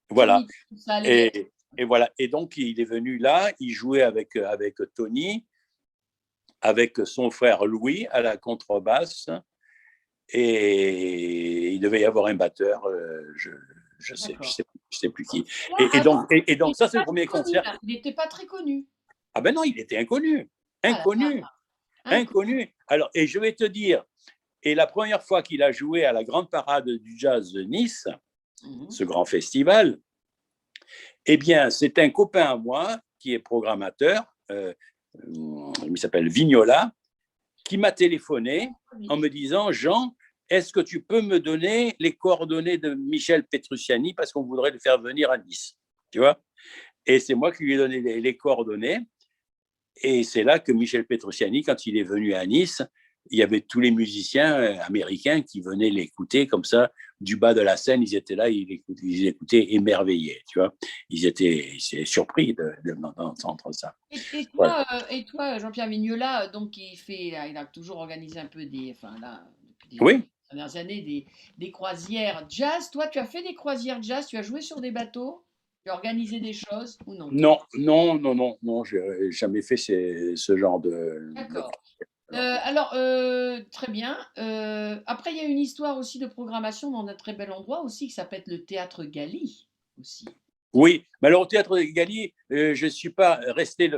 Voilà. Ça allait être. Et voilà. Et donc, il est venu là, il jouait avec Tony, avec son frère Louis à la contrebasse, et il devait y avoir un batteur, D'accord. je sais plus qui. Ah, Et il donc ça, n'était c'est le pas premier très connu, concert. là. Il n'était pas très connu. Ah ben non, il était inconnu. Ah là là, Inconnu. Inconnu. Alors, et je vais te dire, et la première fois qu'il a joué à la grande parade du jazz de Nice, ce grand festival, eh bien, c'est un copain à moi qui est programmateur, il s'appelle Vignola, qui m'a téléphoné en me disant, Jean, est-ce que tu peux me donner les coordonnées de Michel Petrucciani parce qu'on voudrait le faire venir à Nice, tu vois? Et c'est moi qui lui ai donné les coordonnées. Et c'est là que Michel Petrucciani, quand il est venu à Nice, il y avait tous les musiciens américains qui venaient l'écouter comme ça, du bas de la scène, ils étaient là, ils écoutaient émerveillés, tu vois. Ils étaient surpris d'entendre ça. Voilà. Et toi, Jean-Pierre Mignola, donc il a toujours organisé un peu enfin là, depuis les Oui. dernières années, des croisières jazz. Toi, tu as fait des croisières jazz, tu as joué sur des bateaux, tu as organisé des choses ou non? Non, non, non, non, non, je n'ai jamais fait ce genre de D'accord. non. Alors, très bien. Après, il y a une histoire aussi de programmation dans un très bel endroit aussi qui s'appelle le Théâtre Galie aussi. Oui, mais alors au Théâtre des Galiers, je ne suis pas resté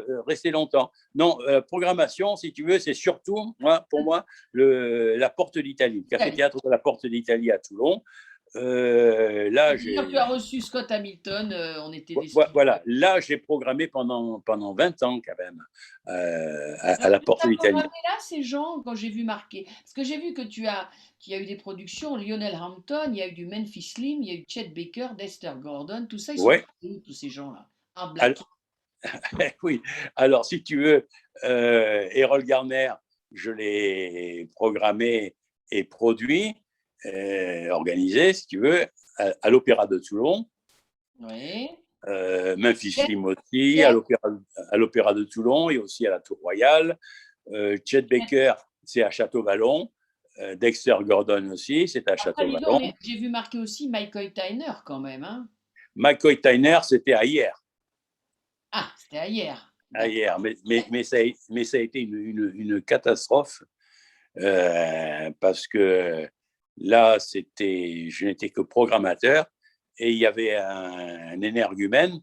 longtemps. Non, programmation, si tu veux, c'est surtout, pour moi, la Porte d'Italie, le café-théâtre de la Porte d'Italie à Toulon. Là, D'ailleurs, tu as reçu Scott Hamilton, on était des voilà, là, j'ai programmé pendant 20 ans quand même à la Porte Tu as d'Italie. programmé là ces gens quand j'ai vu marquer. Parce que j'ai vu que qu'il y a eu des productions, Lionel Hampton, il y a eu du Memphis Slim, il y a eu Chet Baker, Dexter Gordon, tout ça, ils sont Oui, partis où, tous ces gens-là? En black. alors, oui. Alors, si tu veux, Errol Garner, je l'ai programmé et produit, organisé, si tu veux, à l'Opéra de Toulon. Oui. Memphis Yes, Slim aussi, yes, à l'Opéra de Toulon et aussi à la Tour Royale. Chet yes. Baker, c'est à Château-Vallon. Dexter Gordon aussi, c'est à Après, dis donc, Château-Vallon. mais j'ai vu marquer aussi Michael Tyner quand même, hein. McCoy Tyner, c'était à hier. Ah, c'était hier. À D'accord. hier. Mais ça a été une catastrophe parce que là, je n'étais que programmateur et il y avait un énergumène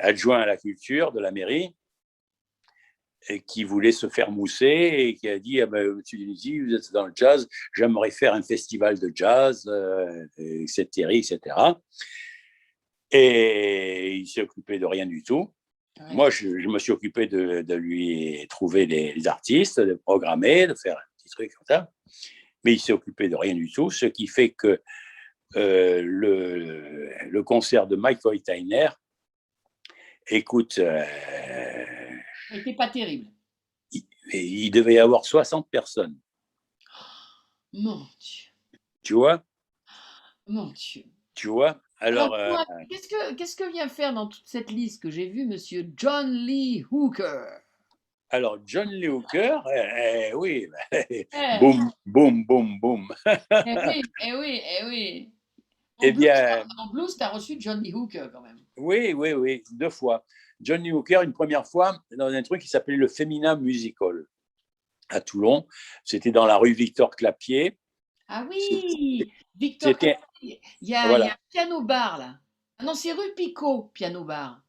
adjoint à la culture de la mairie et qui voulait se faire mousser et qui a dit Monsieur Dunizy, vous êtes dans le jazz, j'aimerais faire un festival de jazz, etc., etc. Et il s'est occupé de rien du tout. Ouais. Moi, je me suis occupé de lui trouver les artistes, de programmer, de faire un petit truc comme ça. Mais il s'est occupé de rien du tout, ce qui fait que le concert de Mike Reuteiner, écoute, C'était pas terrible. il devait y avoir 60 personnes, Mon Dieu, tu vois, mon Dieu. tu vois. Alors Alors, dis-moi, qu'est-ce que vient faire dans toute cette liste que j'ai vue monsieur John Lee Hooker? John Lee Hooker, oui, Eh, boum, boum, boum, boum. eh oui, eh oui, eh oui. Eh bien, En blues, tu as reçu John Lee Hooker quand même. oui, oui, oui, 2 fois. John Lee Hooker, une première fois, dans un truc qui s'appelait le Femina Musical à Toulon. C'était dans la rue Victor Clapier. Ah oui, Victor C'était, Clapier. Il y a un voilà, piano bar là. Ah non, c'est rue Picot, piano bar.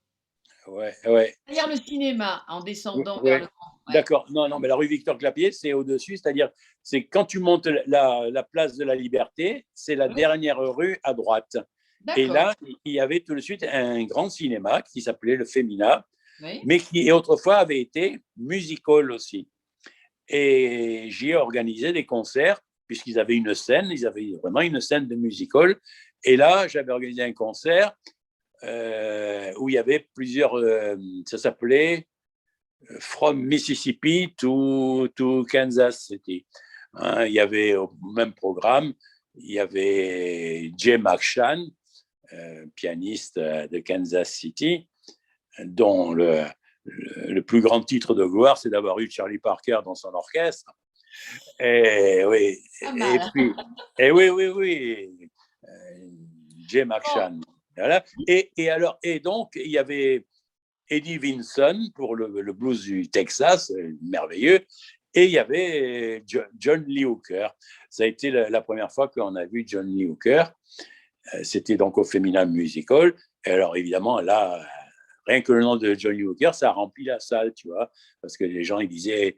ouais, ouais, Derrière le cinéma, en descendant vers ouais. le grand. Ouais. D'accord. Non, non, mais la rue Victor Clapier, c'est au-dessus, c'est-à-dire, c'est quand tu montes la place de la Liberté, c'est la Oui, dernière rue à droite. Et d'accord. là, il y avait tout de suite un grand cinéma qui s'appelait le Femina, Oui. mais qui autrefois avait été musical aussi. Et j'y ai organisé des concerts, puisqu'ils avaient une scène, ils avaient vraiment une scène de musical. Et là, j'avais organisé un concert où il y avait plusieurs, ça s'appelait From Mississippi to Kansas City. Hein, il y avait au même programme, il y avait Jay McShann, pianiste de Kansas City, dont le plus grand titre de gloire, c'est d'avoir eu Charlie Parker dans son orchestre. Et oui, Pas et mal. puis, et oui, oui, oui, Jay Bon, McShann. Voilà. Et donc, il y avait Eddie Vinson pour le blues du Texas, merveilleux. Et il y avait John Lee Hooker. Ça a été la première fois qu'on a vu John Lee Hooker. C'était donc au Femina Musical. Et alors, évidemment, là, rien que le nom de John Lee Hooker, ça a rempli la salle, tu vois. Parce que les gens, ils disaient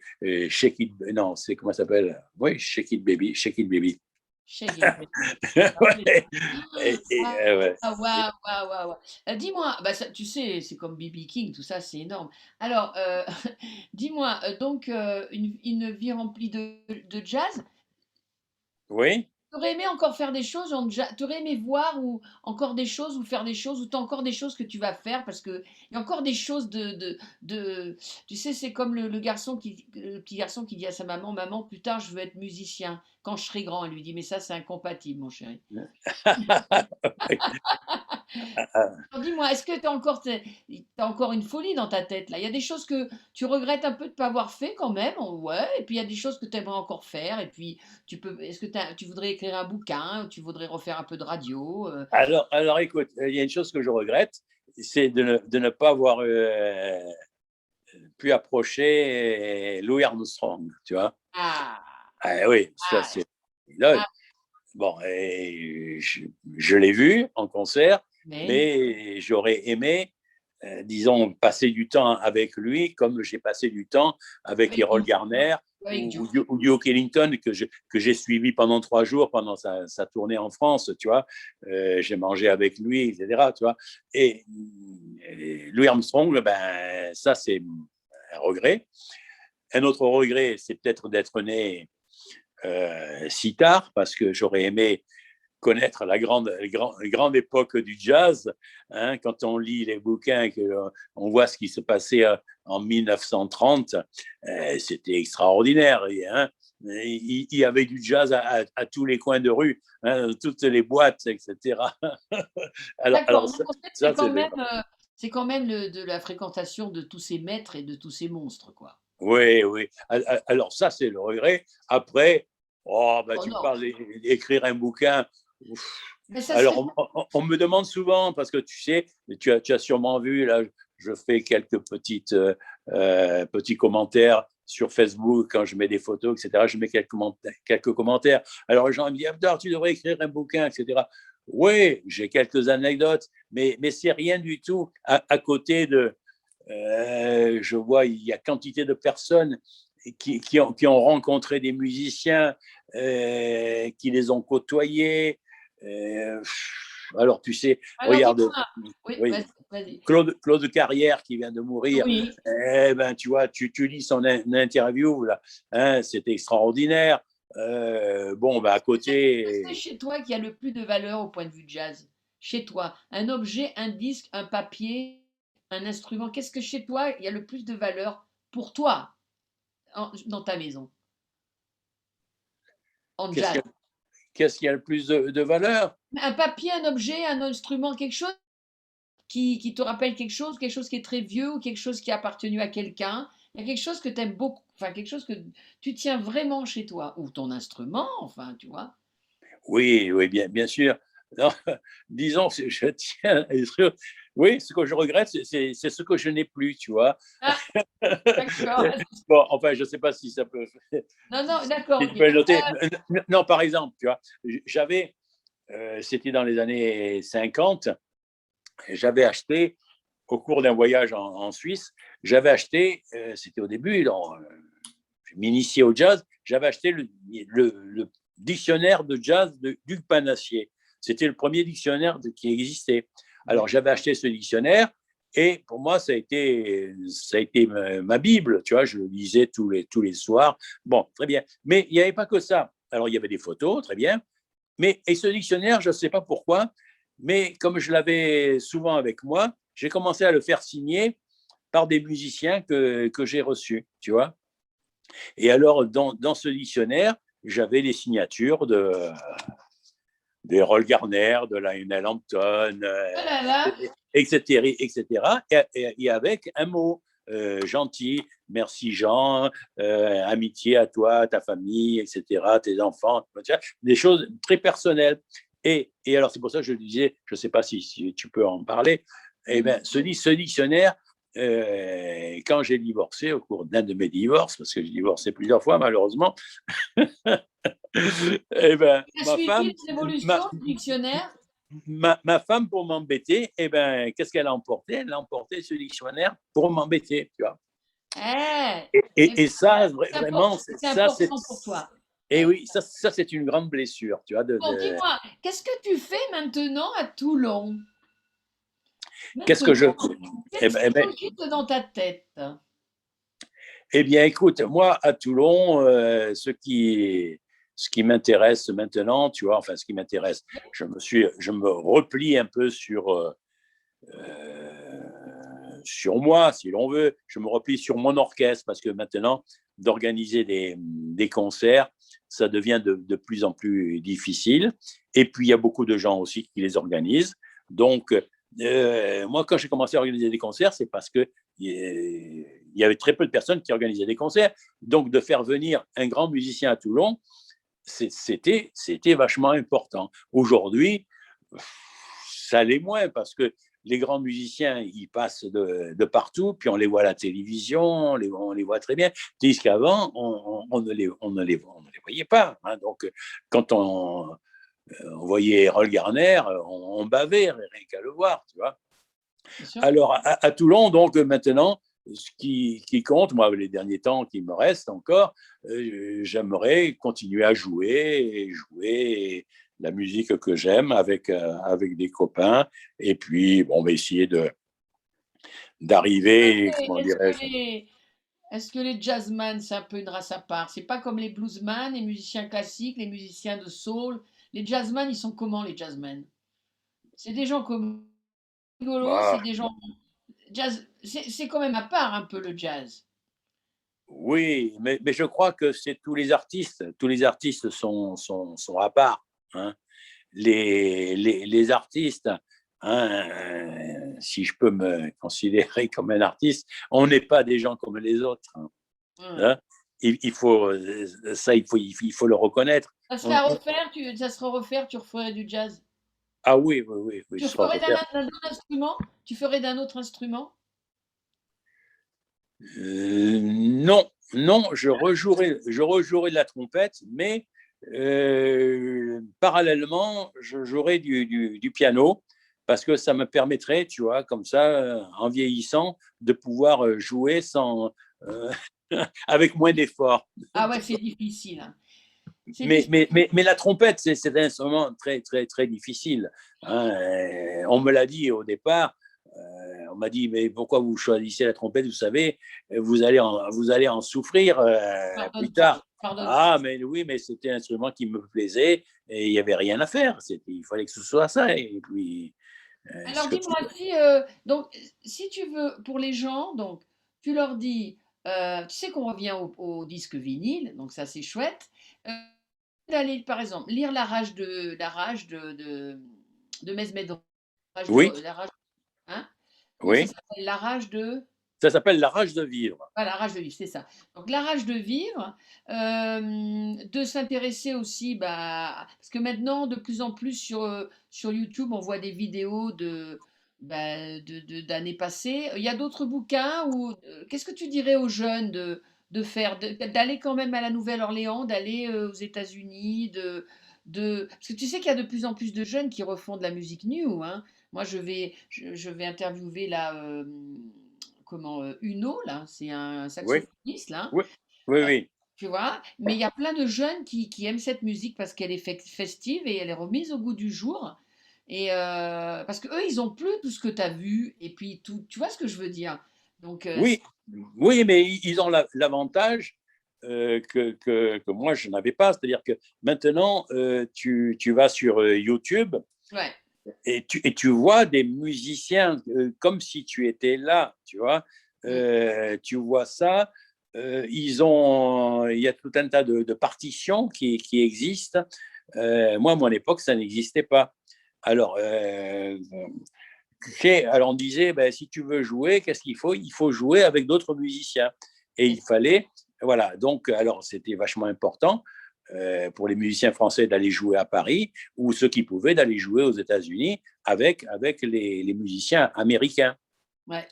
Shake It, non, c'est comment ça s'appelle? Oui, Shake It Baby, Shake It Baby. Shake it, baby. Ouais. Ouais. Ah, waouh, waouh, waouh, waouh. Dis-moi, bah ça, tu sais, c'est comme B.B. King, tout ça, c'est énorme. Alors, dis-moi, donc, une vie remplie de jazz, Oui. t'aurais aimé encore faire des choses en jazz, t'aurais aimé voir ou encore des choses ou faire des choses ou t'as encore des choses que tu vas faire parce que il y a encore des choses tu sais, c'est comme le petit garçon qui dit à sa maman, maman, plus tard, je veux être musicien. Quand je serai grand, elle lui dit, mais ça, c'est incompatible, mon chéri. Alors dis-moi, est-ce que tu as encore une folie dans ta tête là? Il y a des choses que tu regrettes un peu de ne pas avoir fait quand même, ouais, et puis il y a des choses que tu aimerais encore faire, et puis est-ce que tu voudrais écrire un bouquin, ou tu voudrais refaire un peu de radio? Alors, écoute, il y a une chose que je regrette, c'est de ne pas avoir pu approcher Louis Armstrong, tu vois. Ah, Ah oui, ça ah, c'est là. ah, Bon, et je l'ai vu en concert, mais mais j'aurais aimé, disons, passer du temps avec lui comme j'ai passé du temps avec avec Errol Garner avec Duke. ou Duke Ellington que j'ai suivi pendant 3 jours pendant sa tournée en France, tu vois. J'ai mangé avec lui, etc., tu vois. Et Louis Armstrong, ben, ça, c'est un regret. Un autre regret, c'est peut-être d'être né si tard, parce que j'aurais aimé connaître la grande époque du jazz. Hein, quand on lit les bouquins, on voit ce qui se passait en 1930, c'était extraordinaire. Hein. Il y avait du jazz à tous les coins de rue, hein, toutes les boîtes, etc. Alors D'accord, donc ça, en fait, ça c'était. c'est quand même de la fréquentation de tous ces maîtres et de tous ces monstres, quoi. Oui, oui. Alors ça, c'est le regret. Après, oh, bah, Oh tu me non, parles d'écrire un bouquin. Ouf. mais ça serait Alors, on me demande souvent, parce que tu sais, tu as sûrement vu, là, je fais quelques petits commentaires sur Facebook quand je mets des photos, etc. Je mets quelques commentaires. Alors, les gens me disent, ah, tu devrais écrire un bouquin, etc. Oui, j'ai quelques anecdotes, mais c'est rien du tout à côté de, je vois, il y a quantité de personnes qui ont rencontré des musiciens, qui les ont côtoyés. Euh, Alors, tu sais, Alors regarde, dis-moi. Oui, oui, vas-y, vas-y. Claude Carrière qui vient de mourir, Oui. eh ben, tu vois, tu lis son interview, là, hein, c'était extraordinaire. Bon, ben, à Qu'est-ce que c'est côté, chez toi qui a le plus de valeur au point de vue jazz? Chez toi, un objet, un disque, un papier, un instrument. Qu'est-ce que chez toi il y a le plus de valeur pour toi dans ta maison en qu'est-ce jazz? qu'il y a, qu'est-ce qui a le plus de valeur? Un papier, un objet, un instrument, quelque chose qui te rappelle quelque chose qui est très vieux ou quelque chose qui a appartenu à quelqu'un. Il y a quelque chose que tu aimes beaucoup, enfin quelque chose que tu tiens vraiment chez toi, ou ton instrument, enfin, tu vois. Oui, oui, bien sûr. Non, disons, je tiens à dire, oui, ce que je regrette, c'est ce que je n'ai plus, tu vois. Ah, d'accord. Bon, enfin, je ne sais pas si ça peut, Non, non, si d'accord, tu ok. peux le noter. Non, par exemple, tu vois, j'avais, c'était dans les années 50, j'avais acheté, au cours d'un voyage en Suisse, j'avais acheté, c'était au début, je m'initiais au jazz, j'avais acheté le dictionnaire de jazz de Hugues Panassier. C'était le premier dictionnaire qui existait. Alors, j'avais acheté ce dictionnaire et pour moi, ça a été ma Bible. Tu vois, je le lisais tous les soirs. Bon, très bien. Mais il n'y avait pas que ça. Alors, il y avait des photos, très bien. Et ce dictionnaire, je ne sais pas pourquoi, mais comme je l'avais souvent avec moi, j'ai commencé à le faire signer par des musiciens que j'ai reçus, tu vois. Et alors, dans ce dictionnaire, j'avais les signatures Roll Garner, de Lionel Hampton, Oh là là, etc., etc. Et avec un mot gentil, merci Jean, amitié à toi, à ta famille, etc., tes enfants, des choses très personnelles. Et alors, c'est pour ça que je disais, je ne sais pas si tu peux en parler, eh bien, ce dictionnaire, quand j'ai divorcé, au cours d'un de mes divorces, parce que j'ai divorcé plusieurs fois, malheureusement, eh ben, tu as suivi les ma, évolutions du dictionnaire? ma femme, pour m'embêter, eh ben, qu'est-ce qu'elle a emporté? Elle a emporté ce dictionnaire pour m'embêter, tu vois. Eh, Et ça, vraiment, c'est ça, c'est. important pour toi. Et Ouais. oui, ça c'est une grande blessure, tu vois. Bon, dis-moi, qu'est-ce que tu fais maintenant à Toulon? Qu'est-ce que je. Maintenant, Eh qu'est-ce ben, eh qui ben, cogite dans ta tête? eh bien, écoute, moi, à Toulon, ce qui m'intéresse maintenant, tu vois, enfin, ce qui m'intéresse, je me replie un peu sur moi, si l'on veut. Je me replie sur mon orchestre parce que maintenant, d'organiser des concerts, ça devient de plus en plus difficile. Et puis, il y a beaucoup de gens aussi qui les organisent. Donc, moi, quand j'ai commencé à organiser des concerts, c'est parce que il y avait très peu de personnes qui organisaient des concerts. Donc, de faire venir un grand musicien à Toulon, c'était vachement important. Aujourd'hui, ça l'est moins parce que les grands musiciens, ils passent de partout, puis on les voit à la télévision, on les voit très bien. Tandis qu'avant, on ne les voyait pas. Hein. Donc, quand on voyait Roll Garner, on bavait rien qu'à le voir, tu vois. Bien sûr. Alors, à Toulon, donc maintenant, ce qui compte, moi, les derniers temps qui me restent encore, j'aimerais continuer à jouer et jouer la musique que j'aime avec des copains. Et puis, on va essayer d'arriver, comment Est-ce que dirais-je. les, est-ce que les jazzmen, c'est un peu une race à part? C'est pas comme les bluesmen, les musiciens classiques, les musiciens de soul. Les jazzmen, ils sont comment les jazzmen? C'est des gens comme rigolos, c'est Ah, des gens jazz. C'est quand même à part un peu le jazz. oui, mais je crois que c'est tous les artistes. Tous les artistes sont à part. Hein. Les artistes, hein, si je peux me considérer comme un artiste, on n'est pas des gens comme les autres. Hein. Ouais. Hein. Il faut le reconnaître. Ça serait à refaire, ça serait à refaire, tu referais du jazz. Ah oui, oui, oui, oui, Tu ce sera ferais refaire. d'un autre instrument? Tu ferais d'un autre instrument? Non, non, je rejouerai de la trompette, mais parallèlement, je jouerai du piano parce que ça me permettrait, tu vois, comme ça, en vieillissant, de pouvoir jouer sans, avec moins d'efforts. Ah ouais, c'est difficile, hein. c'est difficile. Mais la trompette, c'est un instrument très, très, très difficile, hein. On me l'a dit au départ. On m'a dit, mais pourquoi vous choisissez la trompette? Vous savez, vous allez en souffrir plus Pardonne, tard. pardonne. Ah, mais oui, mais c'était un instrument qui me plaisait et il n'y avait rien à faire. Il fallait que ce soit ça. Et puis, Alors ce que dis-moi, si, donc, si tu veux, pour les gens, donc, tu leur dis, tu sais qu'on revient au disque vinyle, donc ça c'est chouette, euh, d'aller par exemple lire la rage de Mesmed, Oui, la rage, hein? Donc ça oui. s'appelle La rage de. Ça s'appelle La rage de vivre. Voilà, rage de vivre, c'est ça. Donc la rage de vivre, de s'intéresser aussi, bah, parce que maintenant, de plus en plus sur YouTube, on voit des vidéos bah, d'années passées. Il y a d'autres bouquins ou qu'est-ce que tu dirais aux jeunes de faire, d'aller quand même à la Nouvelle-Orléans, d'aller aux États-Unis, parce que tu sais qu'il y a de plus en plus de jeunes qui refont de la musique new, hein. Moi, je vais interviewer là. Comment, Uno, là, c'est un Oui, saxophoniste, là, oui, oui, heu, oui. tu vois? Mais il y a plein de jeunes qui aiment cette musique parce qu'elle est festive et elle est remise au goût du jour et parce qu'eux, ils ont plus tout ce que tu as vu et puis tout, tu vois ce que je veux dire? Donc Oui, oui, mais ils ont l'avantage que moi, je n'avais pas. C'est-à-dire que maintenant, tu vas sur YouTube ouais, et tu vois des musiciens comme si tu étais là, tu vois. mmh, Tu vois ça. Il y a tout un tas de partitions qui existent. Moi, à mon époque, ça n'existait pas. Alors, alors on disait, ben, si tu veux jouer, qu'est-ce qu'il faut? Il faut jouer avec d'autres musiciens. Et c'est il ça. fallait, voilà, donc alors c'était vachement important pour les musiciens français d'aller jouer à Paris ou ceux qui pouvaient d'aller jouer aux États-Unis avec les musiciens américains. Ouais.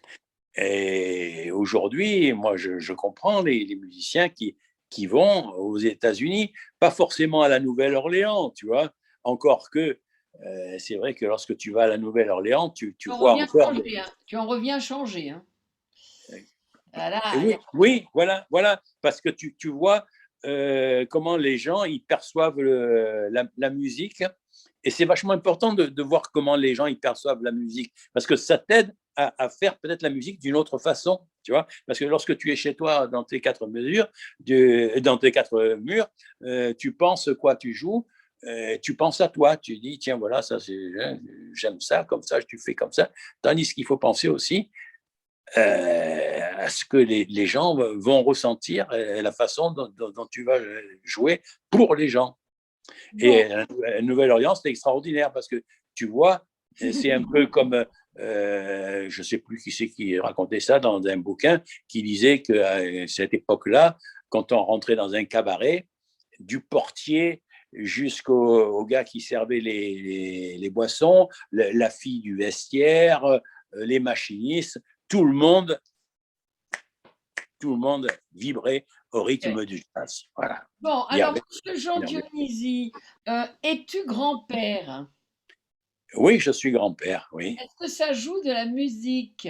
Et aujourd'hui, moi, je comprends les musiciens qui vont aux États-Unis, pas forcément à la Nouvelle-Orléans, tu vois, encore que c'est vrai que lorsque tu vas à la Nouvelle-Orléans, tu Tu en vois reviens encore changé, hein. Tu en reviens changé, hein. Ah là, il y oui, a oui, voilà, voilà, parce que tu vois comment les gens ils perçoivent la musique, et c'est vachement important de voir comment les gens ils perçoivent la musique, parce que ça t'aide à faire peut-être la musique d'une autre façon, tu vois, parce que lorsque tu es chez toi dans tes quatre mesures, dans tes quatre murs, tu penses quoi, tu joues. Tu penses à toi, tu dis tiens voilà ça c'est j'aime ça comme ça, tu fais comme ça, tandis qu'il faut penser aussi à ce que les gens vont ressentir et la façon dont tu vas jouer pour les gens. bon. Et la Nouvelle-Orléans, c'était extraordinaire parce que tu vois, c'est un peu comme, je ne sais plus qui c'est qui racontait ça dans un bouquin, qui disait qu'à cette époque-là, quand on rentrait dans un cabaret, du portier jusqu'au gars qui servait les boissons, la fille du vestiaire, les machinistes, tout le monde tout le monde vibrait au OK. rythme du jazz. Voilà. Bon, Il y alors avait monsieur Jean une ambiance. Dionisi, es-tu grand-père? Oui, je suis grand-père, oui. Est-ce que ça joue de la musique?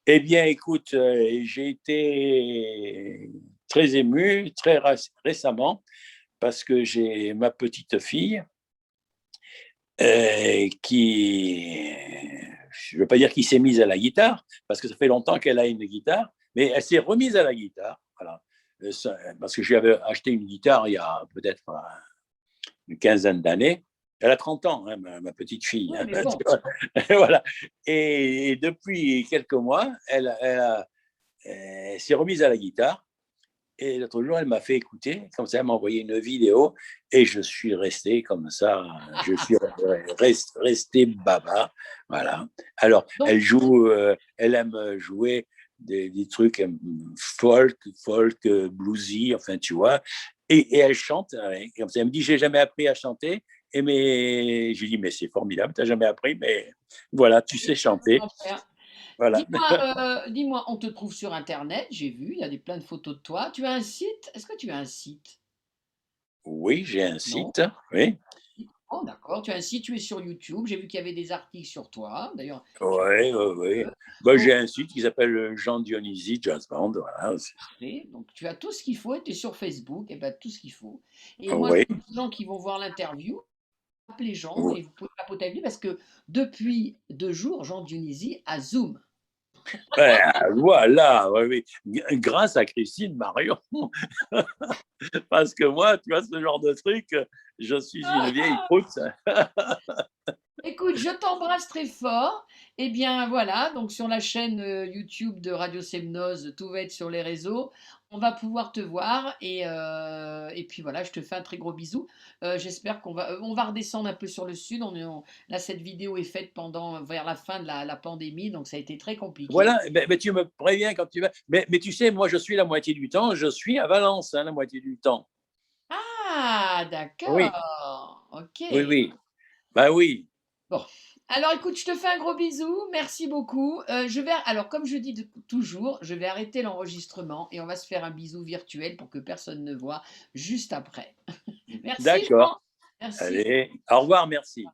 Eh bien, écoute, j'ai été très ému très récemment parce que j'ai ma petite fille qui, je ne veux pas dire qu'il s'est mise à la guitare, parce que ça fait longtemps qu'elle a une guitare, mais elle s'est remise à la guitare. Voilà. Parce que j'avais acheté une guitare il y a peut-être une quinzaine d'années. Elle a 30 ans, hein, ma petite fille. Oui, Hein, mais bon. voilà. Et depuis quelques mois, elle s'est remise à la guitare. Et l'autre jour, elle m'a fait écouter, comme ça, elle m'a envoyé une vidéo et je suis resté comme ça, je suis resté baba. Voilà. Alors, Donc, elle aime jouer des trucs folk, bluesy, enfin, tu vois, et elle chante. Et comme ça, elle me dit, j'ai jamais appris à chanter. Et mais, je lui dis, mais c'est formidable, tu n'as jamais appris, mais voilà, tu sais chanter. grand-père. Voilà. Dis-moi, on te trouve sur internet, j'ai vu, il y a plein de photos de toi. Tu as un site? Est-ce que tu as un site? Oui, j'ai un Non. site, oui. Oh, d'accord. Tu as un site, tu es sur YouTube. J'ai vu qu'il y avait des articles sur toi. D'ailleurs, je Oui, oui, oui. peux. Bah, Donc, j'ai un site qui s'appelle Jean Dionisi Jazz Band. Voilà. parfait. Donc, tu as tout ce qu'il faut. Et tu es sur Facebook. Et ben, tout ce qu'il faut. Et moi, Oui, les gens qui vont voir l'interview, appelez les gens oui. et vous pouvez papoter avec lui parce que depuis 2 jours, Jean Dionisi a Zoom. Ben, voilà, oui, oui. Grâce à Christine Marion. Parce que moi, tu vois, ce genre de truc, je suis une vieille proute. Écoute, je t'embrasse très fort. Eh bien, voilà, donc sur la chaîne YouTube de Radio Semnoz, tout va être sur les réseaux. On va pouvoir te voir et puis voilà, je te fais un très gros bisou. J'espère qu'on va redescendre un peu sur le sud. Là, cette vidéo est faite vers la fin de la pandémie, donc ça a été très compliqué. Voilà, ben, tu me préviens quand tu vas. Mais tu sais, moi, je suis la moitié du temps, je suis à Valence, hein, la moitié du temps. Ah, Oui, d'accord. Ok. oui, oui. Ben oui. Bon, alors écoute, je te fais un gros bisou, merci beaucoup. Alors comme je dis toujours, je vais arrêter l'enregistrement et on va se faire un bisou virtuel pour que personne ne voit juste après. Merci Jean, D'accord. merci. Allez, au revoir, merci.